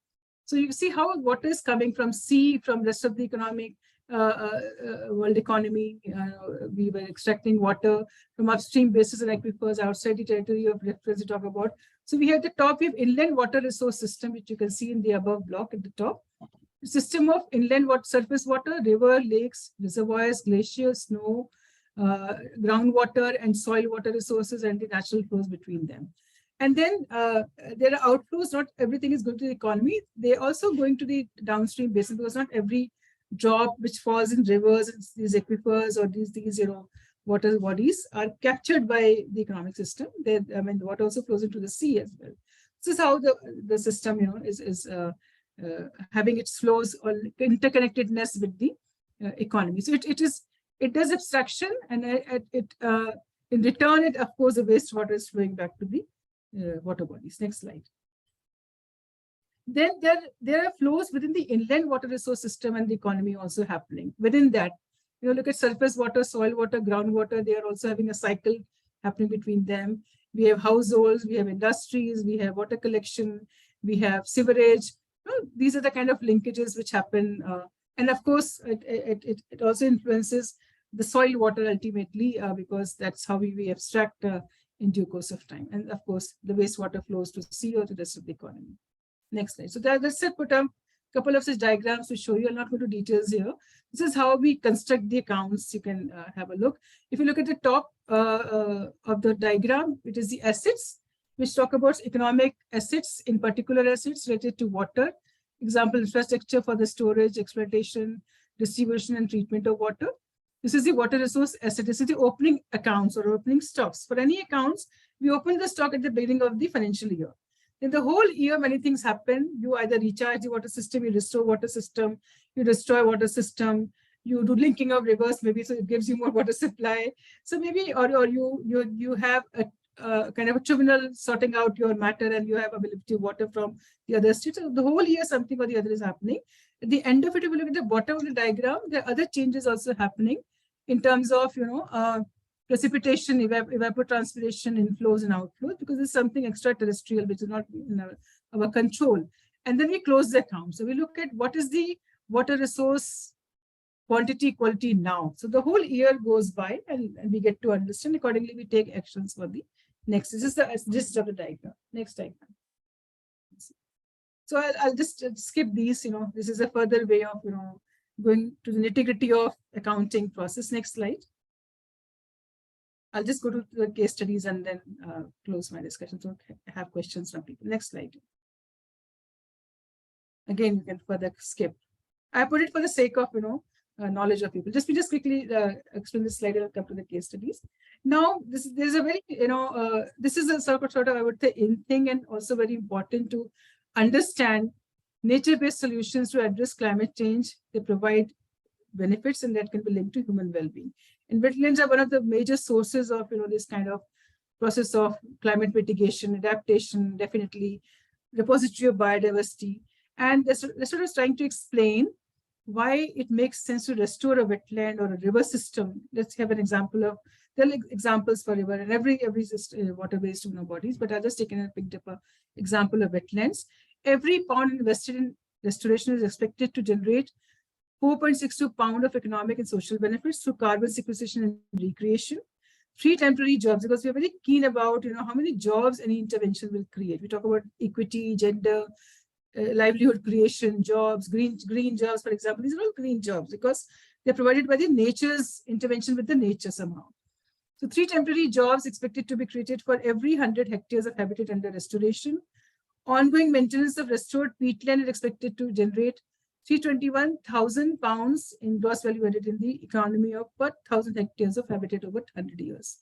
So you see how water is coming from sea, from rest of the economic world economy. We were extracting water from upstream bases and aquifers outside the territory of reference we talk about. So we have the top, we have inland water resource system, which you can see in the above block at the top. The system of inland water, surface water, river, lakes, reservoirs, glaciers, snow, groundwater and soil water resources, and the natural flows between them. And then there are outflows. Not everything is going to the economy. They're also going to the downstream basin, because not every drop which falls in rivers, these aquifers, or these water bodies are captured by the economic system. The water also flows into the sea as well. This is how the system is having its flows or interconnectedness with the economy. So it does abstraction, and in return, of course, the wastewater is flowing back to the water bodies. Next slide. Then there are flows within the inland water resource system and the economy also happening. Within that, look at surface water, soil water, groundwater. They are also having a cycle happening between them. We have households, we have industries, we have water collection, we have sewerage. These are the kind of linkages which happen. And of course, it also influences the soil water ultimately, because that's how we abstract in due course of time. And of course, the wastewater flows to sea or to the rest of the economy. Next slide. So let's put a couple of such diagrams to show you. I'm not going to details here. This is how we construct the accounts. You can have a look. If you look at the top of the diagram, it is the assets, which talk about economic assets, in particular assets related to water. Example, infrastructure for the storage, exploitation, distribution, and treatment of water. This is the water resource asset. This is the opening accounts or opening stocks. For any accounts, we open the stock at the beginning of the financial year. In the whole year, many things happen. You either recharge the water system, you restore water system, you destroy water system, you do linking of rivers, maybe so it gives you more water supply. So maybe, or you have a kind of a tribunal sorting out your matter, and you have availability of water from the other states. So the whole year, something or the other is happening. At the end of it, if you look at the bottom of the diagram, there are other changes also happening in terms of, precipitation, evapotranspiration, inflows and outflows, because it's something extraterrestrial, which is not in our control. And then we close the account. So we look at what is the water resource quantity, quality now. So the whole year goes by, and we get to understand. Accordingly, we take actions for the next. This is the gist of the diagram. Next diagram. So I'll just skip these. This is a further way of, going to the nitty-gritty of accounting process. Next slide. I'll just go to the case studies and then close my discussion. So I have questions from people. Next slide. Again, you can further skip. I put it for the sake of, knowledge of people. Just quickly explain this slide and come to the case studies. Now, there's a very, this is a sort of, I would say, in thing, and also very important to understand nature-based solutions to address climate change. They provide benefits, and that can be linked to human well-being. And wetlands are one of the major sources of, this kind of process of climate mitigation, adaptation, definitely repository of biodiversity. And this sort of trying to explain why it makes sense to restore a wetland or a river system. Let's have an example of, there are examples for river and every water-based bodies, but I'll just take and picked up an example of wetlands. Every pound invested in restoration is expected to generate 4.62 pounds of economic and social benefits through carbon sequestration and recreation. 3 temporary jobs, because we're very keen about, how many jobs any intervention will create. We talk about equity, gender, livelihood creation, jobs, green jobs, for example. These are all green jobs because they're provided by the nature's intervention with the nature somehow. So 3 temporary jobs expected to be created for every 100 hectares of habitat under restoration. Ongoing maintenance of restored peatland is expected to generate 321,000 pounds in gross value added in the economy of per 1,000 hectares of habitat over 100 years.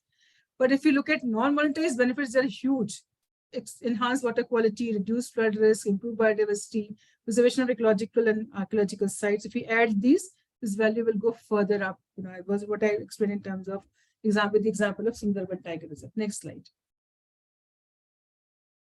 But if you look at non-monetized benefits, they're huge. Enhanced water quality, reduced flood risk, improved biodiversity, preservation of ecological and archaeological sites. If we add these, this value will go further up. It was what I explained in terms of the example of Sundarban Tiger Reserve. Next slide.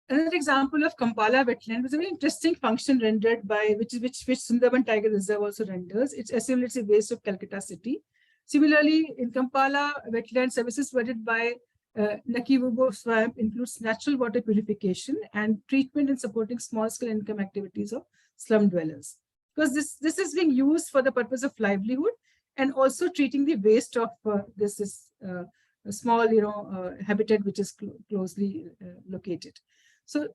Another example of Kampala wetland was a very interesting function rendered by which Sundarban Tiger Reserve also renders. It assimilates the waste of Calcutta city. Similarly, in Kampala, wetland services provided by Nakivubo swamp includes natural water purification and treatment and supporting small-scale income activities of slum dwellers. Because this is being used for the purpose of livelihood and also treating the waste of this small, habitat which is closely located. So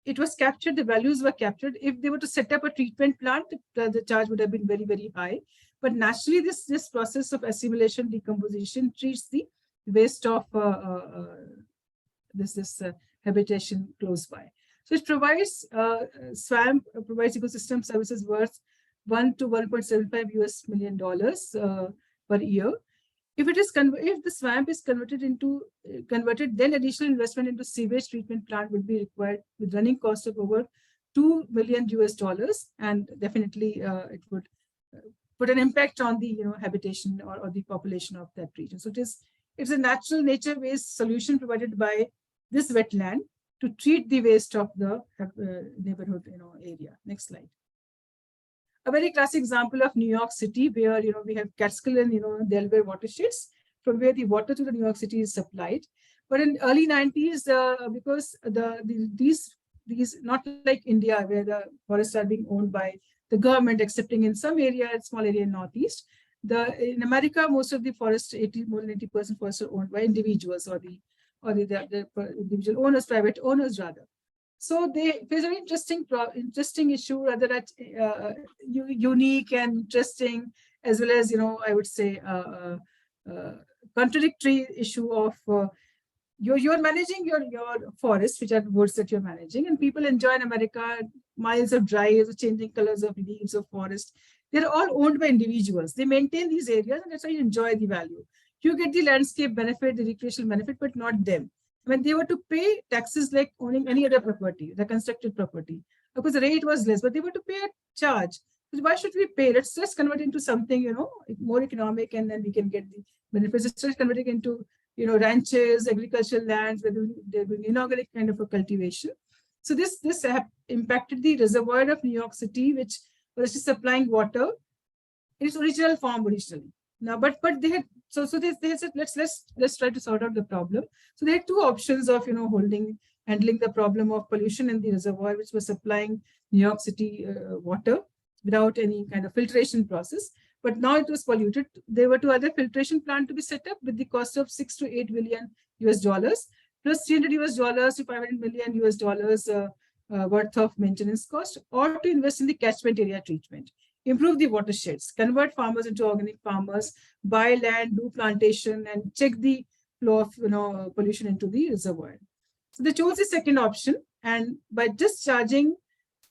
it was captured, the values were captured. If they were to set up a treatment plant, the charge would have been very, very high. But naturally, this process of assimilation, decomposition treats the waste of this habitation close by. So it provides, swamp provides ecosystem services worth $1 to $1.75 million per year. If the swamp is converted, then additional investment into sewage treatment plant will be required with running cost of over $2 million, and definitely it would put an impact on the habitation or the population of that region. So it's a natural nature-based solution provided by this wetland to treat the waste of the neighborhood area. Next slide. A very classic example of New York City, where we have Catskill and Delaware watersheds, from where the water to the New York City is supplied. But in early 90s, because these not like India, where the forests are being owned by the government, excepting in some area, small area in Northeast. In America, most of the forests, more than 80% forests are owned by individuals or the individual owners, private owners rather. So there's an interesting issue, rather that unique and interesting, as well as I would say contradictory issue of you're managing your forests, which are woods that you're managing, and people enjoy in America miles of drives, changing colors of leaves of forest. They're all owned by individuals. They maintain these areas, and that's why you enjoy the value. You get the landscape benefit, the recreational benefit, but not them. When they were to pay taxes like owning any other property, the constructed property, of course the rate was less, but they were to pay a charge. So why should we pay? Let's just convert it into something more economic, and then we can get the benefits. It's just converting into ranches, agricultural lands, where they're doing inorganic kind of a cultivation. So this impacted the reservoir of New York City, which was just supplying water in its original form originally. Now, but they had so they said let's try to sort out the problem. So they had 2 options of handling the problem of pollution in the reservoir, which was supplying New York City water without any kind of filtration process. But now it was polluted. There were 2 other filtration plants to be set up with the cost of $6 to $8 billion plus $300 to $500 million worth of maintenance cost, or to invest in the catchment area treatment, improve the watersheds, convert farmers into organic farmers, buy land, do plantation, and check the flow of pollution into the reservoir. So they chose the second option, and by just charging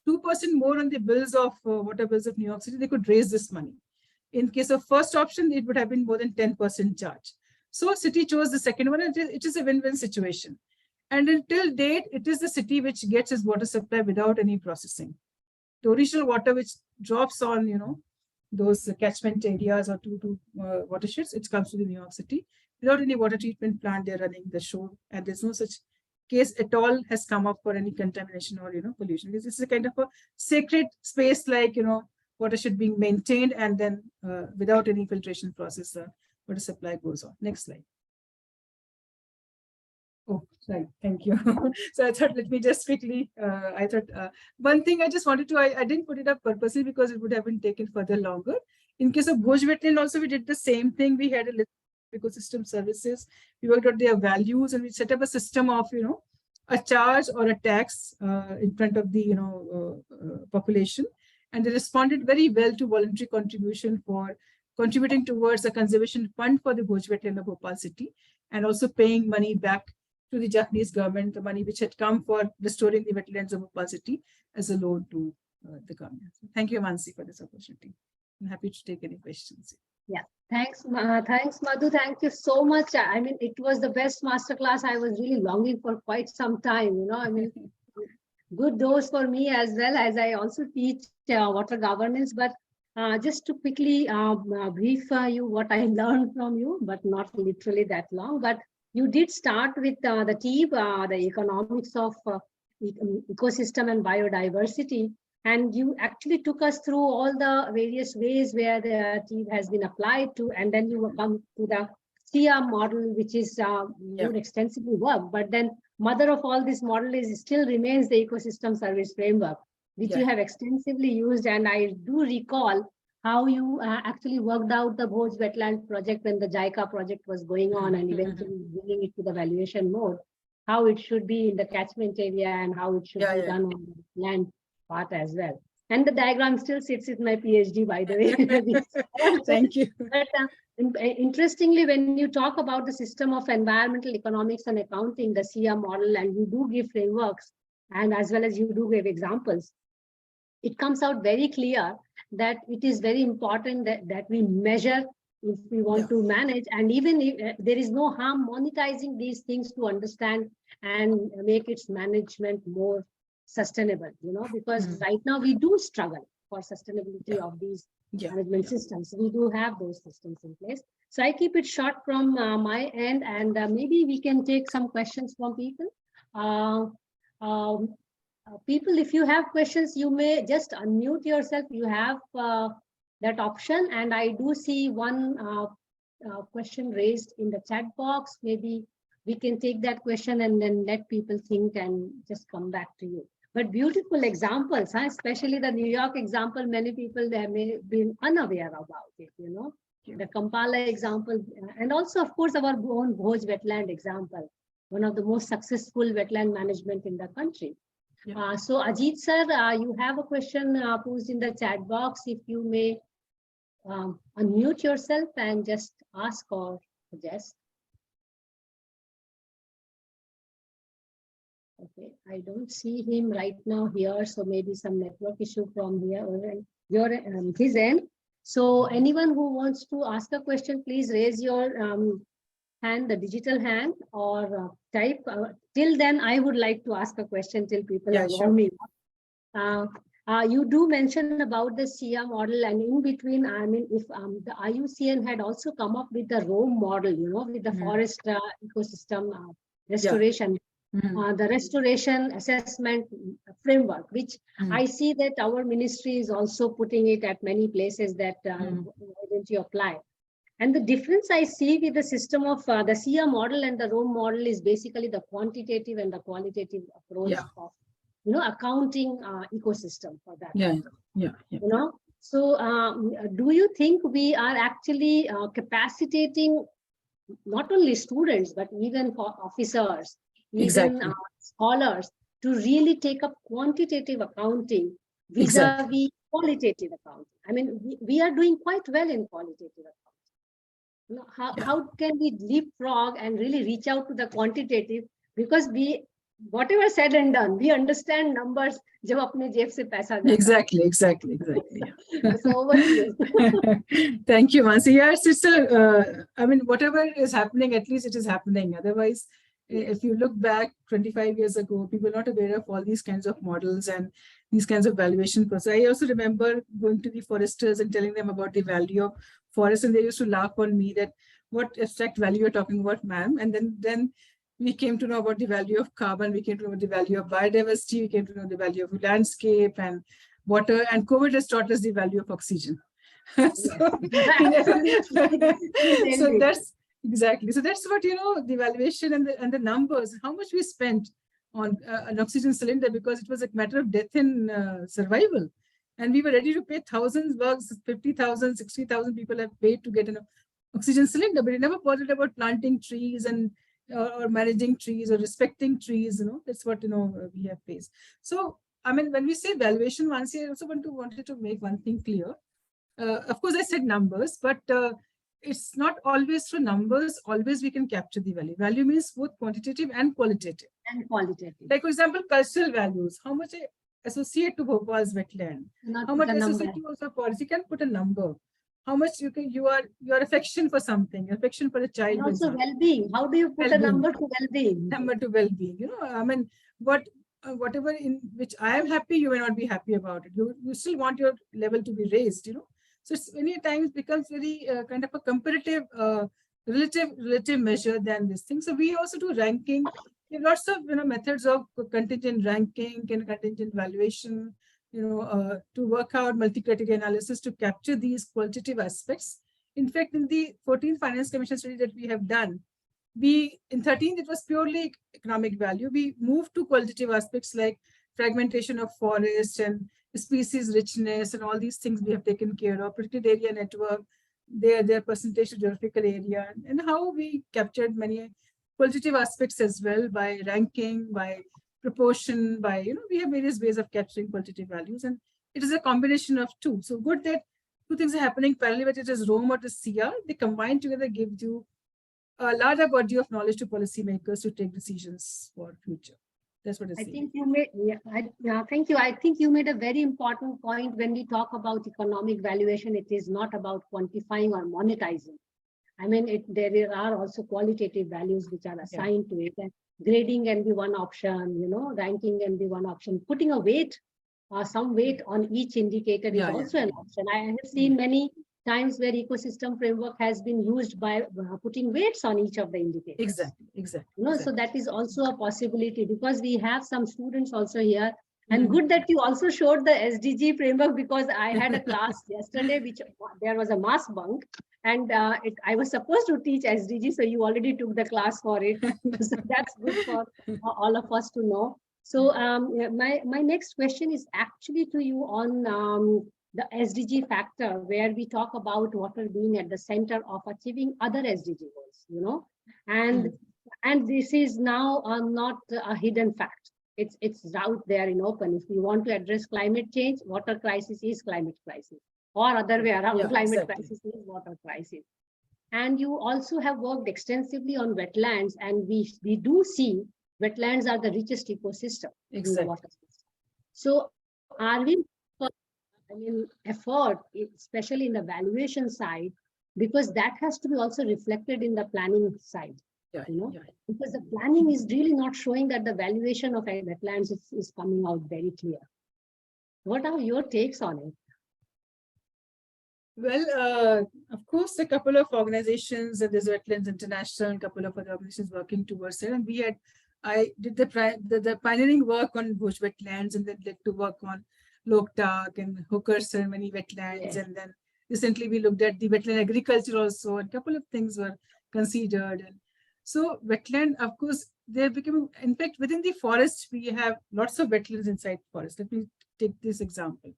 2% more on the bills of water bills of New York City, they could raise this money. In case of first option, it would have been more than 10% charge. So city chose the second one, and it is a win-win situation. And until date, it is the city which gets its water supply without any processing. The original water which drops on, those catchment areas or to watersheds, it comes to the New York City without any water treatment plant. They're running the show, and there's no such case at all has come up for any contamination or pollution. This is a kind of a sacred space, like water should be maintained, and then without any filtration process, water supply goes on. Next slide. Oh, right. Thank you. So I thought, let me just quickly, one thing I just wanted to, I didn't put it up purposely because it would have been taken further longer. In case of Bhoj wetland also, we did the same thing. We had a list of ecosystem services. We worked out their values, and we set up a system of, a charge or a tax in front of the, population. And they responded very well to voluntary contribution for contributing towards a conservation fund for the Bhoj wetland of Bhopal city, and also paying money back to the Japanese government, the money which had come for restoring the wetlands of Bhopal city as a loan to the government. So thank you, Mansi, for this opportunity. I'm happy to take any questions. Yeah, thanks, Madhu. Thank you so much. I mean, it was the best masterclass I was really longing for quite some time. I mean, good dose for me as well, as I also teach water governance. But just to quickly brief you what I learned from you, but not literally that long. But you did start with the TEEB, the economics of ecosystem and biodiversity. And you actually took us through all the various ways where the TEEB has been applied to, and then you will come to the SIA model, which is more extensively worked. But then mother of all this model still remains the ecosystem service framework, which you have extensively used. And I do recall how you actually worked out the Bhoj wetland project when the JICA project was going on, and eventually bringing it to the valuation mode, how it should be in the catchment area and how it should be done on the land part as well. And the diagram still sits in my PhD, by the way. Thank you. But interestingly, when you talk about the system of environmental economics and accounting, the SIA model, and you do give frameworks, and as well as you do give examples, it comes out very clear that it is very important that we measure if we want to manage, and even if there is no harm monetizing these things to understand and make its management more sustainable, because right now we do struggle for sustainability of these management systems. We do have those systems in place. So I keep it short from my end, and maybe we can take some questions from people. People, if you have questions, you may just unmute yourself. You have that option. And I do see one question raised in the chat box. Maybe we can take that question and then let people think and just come back to you. But beautiful examples, especially the New York example, many people they may be unaware about it, the Kampala example, and also, of course, our own Bhoj wetland example, one of the most successful wetland management in the country. So Ajit sir, you have a question posed in the chat box. If you may unmute yourself and just ask or suggest. Okay, I don't see him right now here, so maybe some network issue from here or his end. So anyone who wants to ask a question, please raise your hand, the digital hand, or type. Till then, I would like to ask a question till people are warming up. You do mention about the SIA model, and in between, I mean, if the IUCN had also come up with the Rome model, with the forest ecosystem restoration. The restoration assessment framework, which I see that our ministry is also putting it at many places that why don't you apply? And the difference I see with the system of the SIA model and the Rome model is basically the quantitative and the qualitative approach of accounting ecosystem for that. So do you think we are actually capacitating not only students but even for officers, even scholars, to really take up quantitative accounting vis-a-vis qualitative accounting? I mean, we are doing quite well in qualitative accounting. How can we leapfrog and really reach out to the quantitative? Because we whatever said and done, we understand numbers जब अपने जेब से पैसा जाता है. Exactly. Yeah. So over to you. Thank you, Mansi. Yes, it's I mean, whatever is happening, at least it is happening. Otherwise, if you look back 25 years ago, people were not aware of all these kinds of models and these kinds of valuation process. I also remember going to the foresters and telling them about the value of forest, and they used to laugh on me that what abstract value you're talking about, ma'am. And then we came to know about the value of carbon, we came to know the value of biodiversity, we came to know the value of landscape and water, and COVID has taught us the value of oxygen. So that's exactly. So that's what, the valuation and the numbers, how much we spent on an oxygen cylinder, because it was a matter of death and survival. And we were ready to pay thousands bucks, 50,000, 60,000 people have paid to get an oxygen cylinder, but it never bothered about planting trees and or managing trees or respecting trees. That's what we have faced. So I mean, when we say valuation, Mansi, I also wanted to make one thing clear. Of course, I said numbers, but it's not always through numbers. Always we can capture the value. Value means both quantitative and qualitative. Like, for example, cultural values. How much I associate to Bhopal's wetland? How much I associate to also forest? You can put a number. How much your affection for something, affection for a child. And also well-being. How do you put a number to well-being? Number to well-being. I mean, whatever in which I am happy, you may not be happy about it. You still want your level to be raised. So it's many times becomes very kind of a comparative, relative measure than this thing. So we also do ranking. There are lots of methods of contingent ranking and contingent valuation. To work out multi-criteria analysis to capture these qualitative aspects. In fact, in the 14th Finance Commission study that we have done, in 13th, it was purely economic value. We moved to qualitative aspects like fragmentation of forest and species richness and all these things we have taken care of, protected area network, their percentage of geographical area, and how we captured many qualitative aspects as well by ranking, by proportion, by, we have various ways of capturing qualitative values, and it is a combination of two. So good that two things are happening parallelly, whether it is Rome or the CR, they combine together, give you a larger body of knowledge to policymakers to take decisions for future. That's what I think you made. Thank you. I think you made a very important point when we talk about economic valuation. It is not about quantifying or monetizing. I mean, there are also qualitative values which are assigned to it. And grading can be one option, ranking can be one option. Putting a weight, some weight on each indicator is also an option. I have seen many times where ecosystem framework has been used by putting weights on each of the indicators. Exactly. So that is also a possibility, because we have some students also here. And good that you also showed the SDG framework, because I had a class yesterday which there was a mass bunk, and I was supposed to teach SDG, so you already took the class for it. So that's good for all of us to know. So my next question is actually to you on the SDG factor, where we talk about water being at the center of achieving other SDG goals, and this is now not a hidden fact. It's out there in open. If we want to address climate change, water crisis is climate crisis, or other way around, climate crisis is water crisis. And you also have worked extensively on wetlands, and we do see wetlands are the richest ecosystem in the water system. So are we, effort, especially in the valuation side, because that has to be also reflected in the planning side. Because the planning is really not showing that the valuation of wetlands is coming out very clear. What are your takes on it? Well, of course, a couple of organizations, there's Wetlands International, a couple of other organizations working towards it. And I did the pioneering work on bush wetlands, and then led to work on Loktak and Hooker ceremony wetlands. And then recently we looked at the wetland agriculture also, and a couple of things were considered. And so wetland, of course, they're becoming, in fact, within the forest, we have lots of wetlands inside forest. Let me take this example.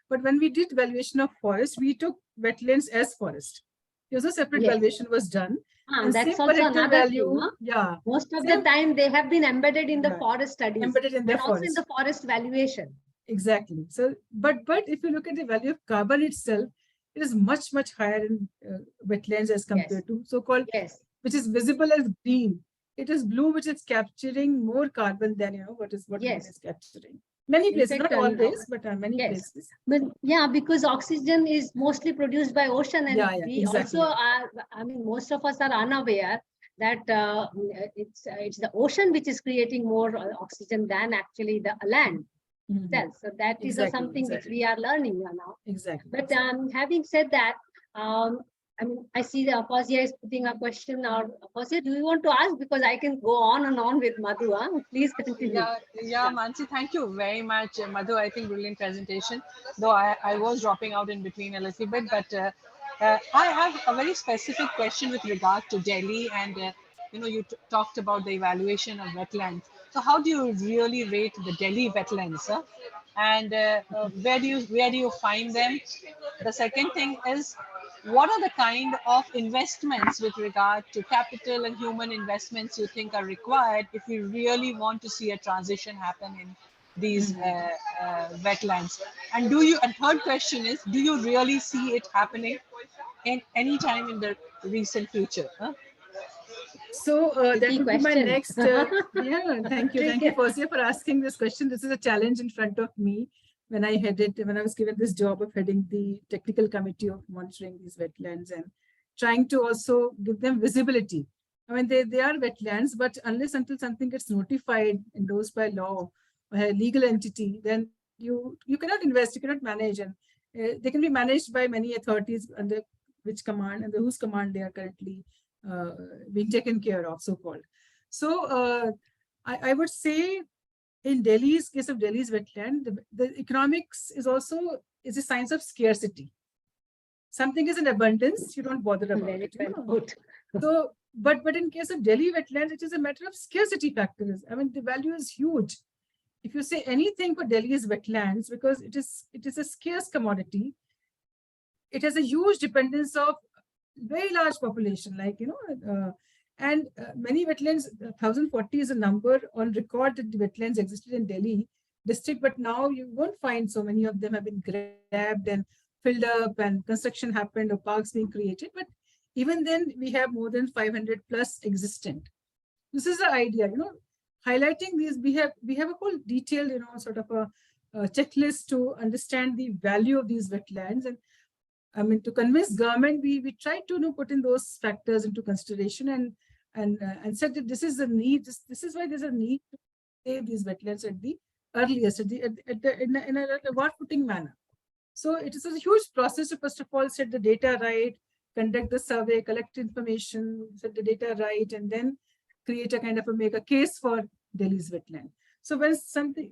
But when we did valuation of forest, we took wetlands as forest. There's a separate valuation was done. And that's also another value. Most of the time they have been embedded in the forest studies. Embedded in the forest. Also in the forest valuation. Exactly. So, but if you look at the value of carbon itself, it is much, much higher in wetlands as compared to so-called, which is visible as green. it is blue, which is capturing more carbon than, what green Yes. is capturing. Many In places, fact, not always, but many yes. places. But yeah, because oxygen is mostly produced by ocean, and Yeah, we exactly. also are, I mean, most of us are unaware that it's the ocean which is creating more oxygen than actually the land itself. So that is something which we are learning now. Exactly. But having said that, I mean, I see the Fawzia is putting a question. Or Fawzia, do you want to ask? Because I can go on and on with Madhu. Please continue. Yeah, Mansi, thank you very much, Madhu. I think brilliant presentation. Though I was dropping out in between a little bit, but I have a very specific question with regard to Delhi, and you talked about the evaluation of wetlands. So, how do you really rate the Delhi wetlands, huh? And where do you find them? The second thing is, what are the kind of investments with regard to capital and human investments you think are required if we really want to see a transition happen in these wetlands? And third question is, do you really see it happening in any time in the recent future? Huh? So that would be my next. Yeah, thank you. Thank you, Fawzia, for asking this question. This is a challenge in front of me when I was given this job of heading the technical committee of monitoring these wetlands and trying to also give them visibility. I mean, they are wetlands, but unless until something gets notified, endorsed by law, or a legal entity, then you cannot invest, you cannot manage, and they can be managed by many authorities under which command and whose command they are currently being taken care of, so-called. So I would say in Delhi's case of Delhi's wetland, the economics is a science of scarcity. Something is in abundance, you don't bother about it. So, but in case of Delhi wetlands, it is a matter of scarcity factors. I mean, the value is huge. If you say anything for Delhi's wetlands, because it is a scarce commodity, it has a huge dependence of very large population, and many wetlands. 1040 is a number on record that the wetlands existed in Delhi district, but now you won't find so many of them have been grabbed and filled up and construction happened or parks being created. But even then, we have more than 500 plus existent. This is the idea, highlighting these. We have a whole detailed, sort of a checklist to understand the value of these wetlands. And I mean, to convince government, we try to put in those factors into consideration and said that this is the need. This is why there's a need to save these wetlands at the earliest, in a reward-putting manner. So it is a huge process to first of all set the data right, conduct the survey, collect information, set the data right, and then create a kind of make a case for Delhi's wetland. So when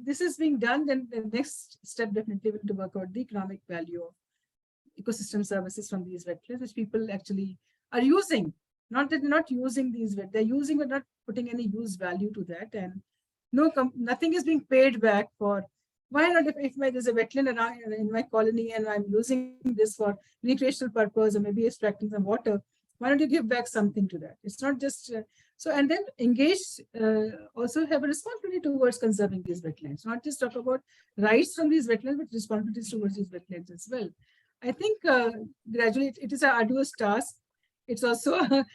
this is being done, then the next step definitely will to work out the economic value of ecosystem services from these wetlands, which people actually are using. Not that they're not using these, they're using but not putting any use value to that, and nothing is being paid back for. Why not, if there's a wetland around in my colony and I'm using this for recreational purpose or maybe extracting some water, why don't you give back something to that? It's not just so, and then engage, also have a responsibility towards conserving these wetlands, not just talk about rights from these wetlands, but responsibilities towards these wetlands as well. I think gradually it is an arduous task. It's also a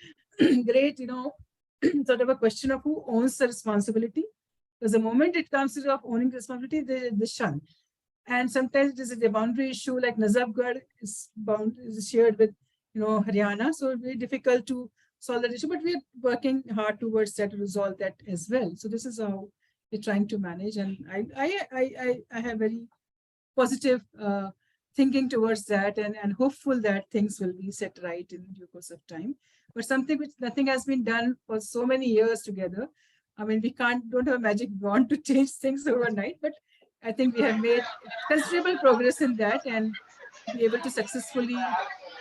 great, sort of a question of who owns the responsibility. Because the moment it comes to owning responsibility, they shun. And sometimes it is a boundary issue, like Nazafgarh is shared with, Haryana. So it's very difficult to solve that issue, but we're working hard towards that to resolve that as well. So this is how we're trying to manage. And I have very positive thinking towards that and hopeful that things will be set right in due course of time. But something which nothing has been done for so many years together. I mean, we don't have a magic wand to change things overnight, but I think we have made considerable progress in that and be able to successfully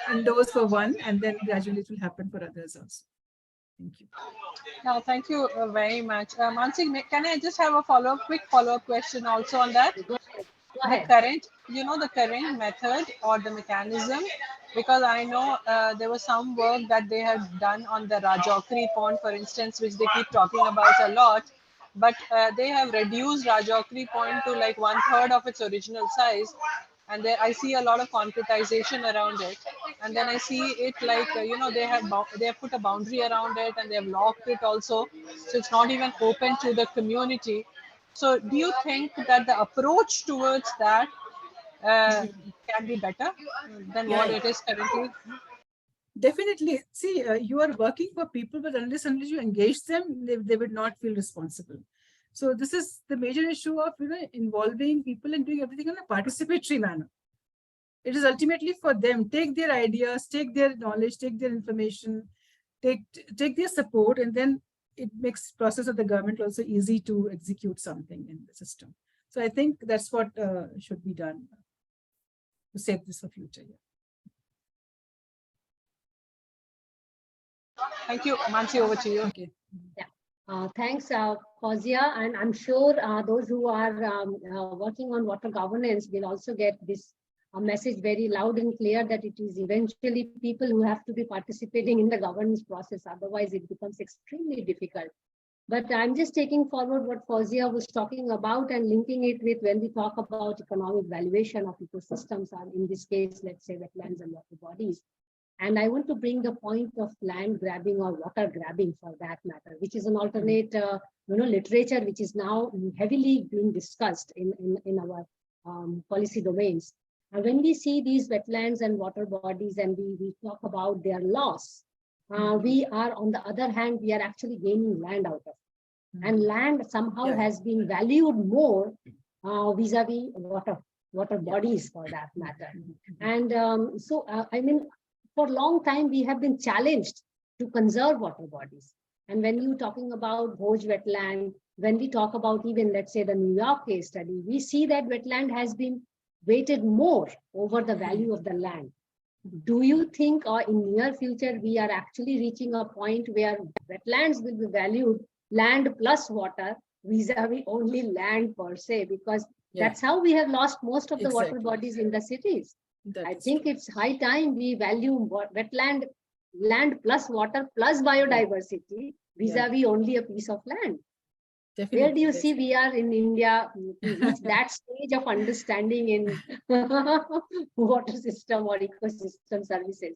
endorse for one, and then gradually it will happen for others also. Thank you. No, thank you very much. Mansi, can I just have a quick follow-up question also on that? Go ahead. The current method or the mechanism, because I know there was some work that they had done on the Rajokri pond, for instance, which they keep talking about a lot, but they have reduced Rajokri pond to like 1/3 of its original size. and there I see a lot of concretization around it, and then I see it like they have put a boundary around it, and they have locked it also, so it's not even open to the community. So do you think that the approach towards that can be better than what it is currently? Definitely. See, you are working for people, but unless you engage them, they would not feel responsible. So this is the major issue of involving people and doing everything in a participatory manner. It is ultimately for them. Take their ideas, take their knowledge, take their information, take their support, and then it makes process of the government also easy to execute something in the system. So I think that's what should be done to save this for future. Yeah. Thank you. Mansi, over to you. Okay. Thanks, Fawzia, and I'm sure those who are working on water governance will also get this message very loud and clear, that it is eventually people who have to be participating in the governance process. Otherwise, it becomes extremely difficult. But I'm just taking forward what Fawzia was talking about and linking it with when we talk about economic valuation of ecosystems, and in this case, let's say wetlands and water bodies. And I want to bring the point of land grabbing or water grabbing, for that matter, which is an alternate literature which is now heavily being discussed in our policy domains. And when we see these wetlands and water bodies and we talk about their loss, we are, on the other hand, we are actually gaining land out of it. And land somehow has been valued more vis-a-vis water bodies, for that matter. And I mean, for a long time, we have been challenged to conserve water bodies. And when you're talking about Bhoj wetland, when we talk about even, let's say, the New York case study, we see that wetland has been weighted more over the value of the land. Do you think in near future, we are actually reaching a point where wetlands will be valued land plus water vis-a-vis only land per se? Because that's how we have lost most of the water bodies in the cities. I think it's high time we value wetland, land plus water plus biodiversity vis-a-vis only a piece of land. Definitely. Where do you see we are in India to reach that stage of understanding in water system or ecosystem services?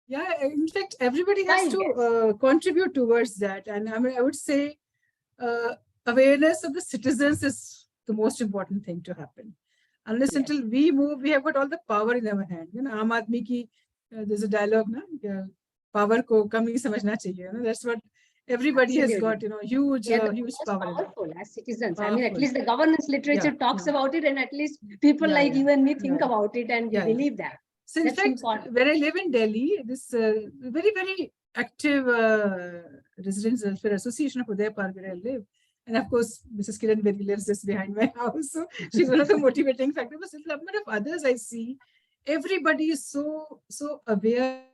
Yeah, in fact, everybody has to contribute towards that. And I mean, I would say awareness of the citizens is the most important thing to happen. Unless until we move, we have got all the power in our hand. Aam Aadmi ki, there's a dialogue, power ko kam nahi samajhna chahiye. That's what everybody has got, huge power. Powerful as citizens. Powerful. I mean, at least the governance literature talks about it, and at least people like you and me think about it and believe that. So in fact, where I live in Delhi, this very, very active Residents Welfare Association of Uday Park, where I live. And of course, Mrs. Kiran Bedi lives just behind my house. So she's one of the motivating factors. But a lot of others I see, everybody is so aware,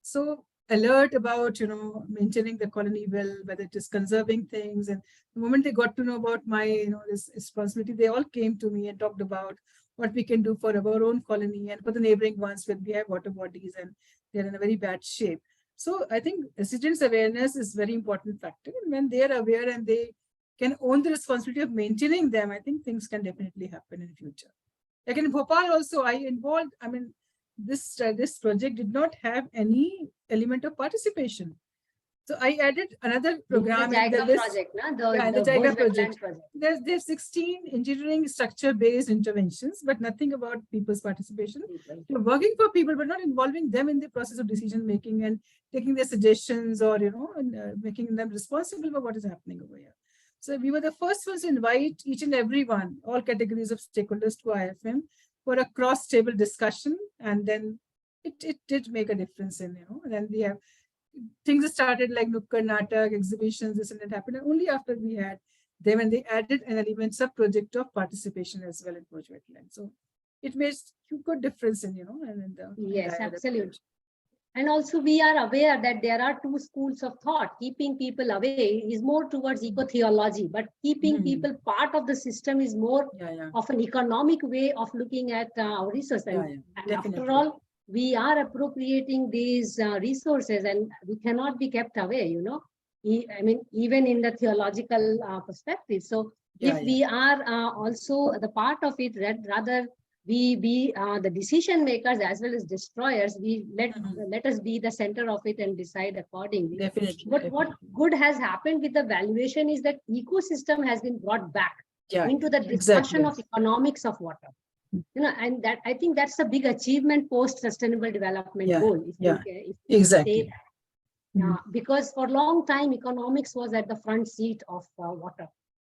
so alert about, maintaining the colony well, whether it is conserving things. And the moment they got to know about my, this responsibility, they all came to me and talked about what we can do for our own colony and for the neighboring ones where we have water bodies and they're in a very bad shape. So I think residents' awareness is a very important factor. And when they are aware and they can own the responsibility of maintaining them, I think things can definitely happen in the future. Like in Bhopal also, this project did not have any element of participation. So I added another program. The JICA project, the JICA project. There's 16 engineering structure-based interventions, but nothing about people's participation. You're working for people, but not involving them in the process of decision-making and taking their suggestions or, making them responsible for what is happening over here. So we were the first ones to invite each and every one, all categories of stakeholders to IFM for a cross-table discussion. And then it did make a difference in, then we have things started like Nukkad Natak, exhibitions, this and that happened. And only after we had them, and they added an element sub-project of participation as well in Bhoj wetland. So it makes a good difference in, yes, absolutely. And also we are aware that there are two schools of thought. Keeping people away is more towards eco-theology, but keeping people part of the system is more of an economic way of looking at our resources. And after all, we are appropriating these resources and we cannot be kept away, I mean, even in the theological perspective. So if we are also the part of it, rather we be the decision makers as well as destroyers. We Mhm. let us be the center of it and decide accordingly. Definitely. But what definitely. good has happened with the valuation is that ecosystem has been brought back Yeah, into the exactly. discussion of economics of water. And that I think that's a big achievement post sustainable development Yeah, goal. If yeah, if we say exactly. that. Mhm. Because for a long time, economics was at the front seat of water.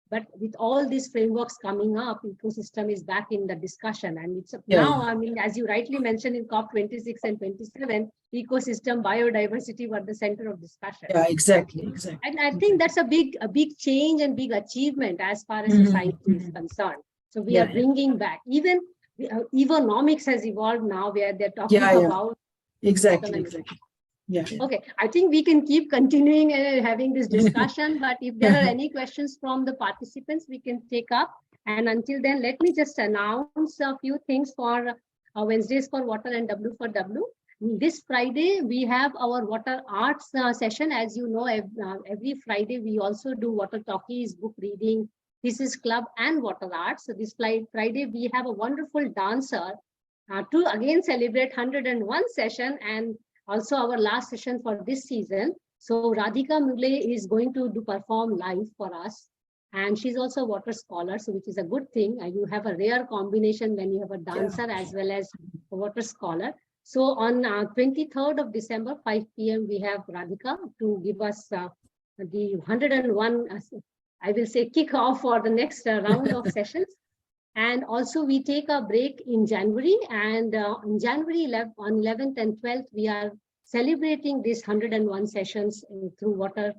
But with all these frameworks coming up, ecosystem is back in the discussion. And it's Yeah, now, I mean, as you rightly mentioned in COP26 and 27, ecosystem, biodiversity were the center of discussion. yeah, exactly, exactly. And I think that's a big change and big achievement as far as Mhm, society is mhm. concerned. So we Yeah, are bringing back, even economics has evolved now where they're talking yeah, yeah, about exactly, economic. exactly. Yeah. Okay, I think we can keep continuing and having this discussion, but if there are any questions from the participants, we can take up. And until then, let me just announce a few things for Wednesdays for Water and W for W. This Friday, we have our water arts session. As you know, every Friday, we also do water talkies, book reading, thesis club, and water arts. So this Friday, we have a wonderful dancer to again celebrate 101 session and also our last session for this season. So Radhika Mule is going to perform live for us. And she's also a water scholar, so which is a good thing. You have a rare combination when you have a dancer as well as a water scholar. So on 23rd of December, 5 p.m., we have Radhika to give us the 101, I will say, kick off for the next round of sessions. And also we take a break in January, and on January 11th and 12th, we are celebrating these 101 sessions through Water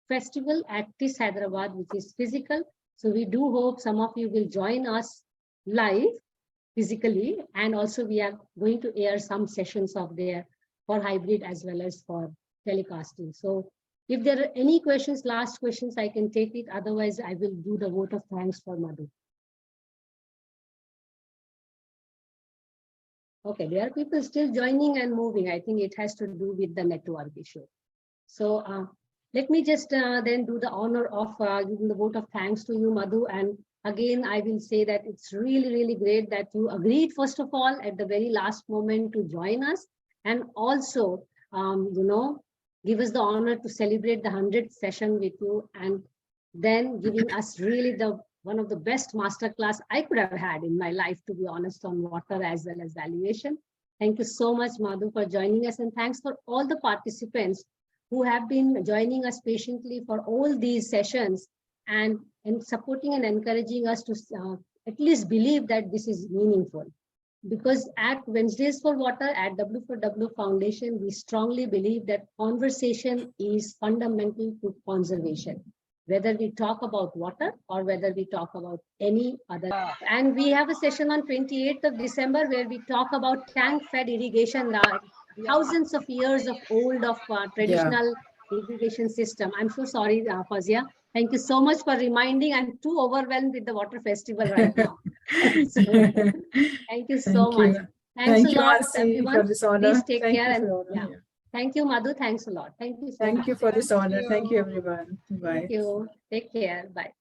Festival at TIS Hyderabad, which is physical. So we do hope some of you will join us live physically, and also we are going to air some sessions of there for hybrid as well as for telecasting. So if there are any questions, last questions, I can take it. Otherwise, I will do the vote of thanks for Madhu. Okay, there are people still joining and moving. I think it has to do with the network issue. So let me just then do the honor of giving the vote of thanks to you, Madhu. And again, I will say that it's really, really great that you agreed, first of all, at the very last moment to join us. And also, give us the honor to celebrate the 100th session with you, and then giving us really one of the best masterclass I could have had in my life, to be honest, on water as well as valuation. Thank you so much, Madhu, for joining us. And thanks for all the participants who have been joining us patiently for all these sessions and supporting and encouraging us to at least believe that this is meaningful. Because at Wednesdays for Water, at W for W Foundation, we strongly believe that conversation is fundamental to conservation, whether we talk about water or whether we talk about any other. And we have a session on 28th of December where we talk about tank-fed irrigation, thousands of years of old of traditional irrigation system. I'm so sorry, Fazia. Thank you so much for reminding. I'm too overwhelmed with the water festival right now. So, thank you so much. Thanks a lot, everyone. For this honor. Please take care. And yeah. Thank you, Madhu. Thanks a lot. Thank you so much. Thank you for this honor. Thank you, everyone. Bye. Thank you. Take care. Bye.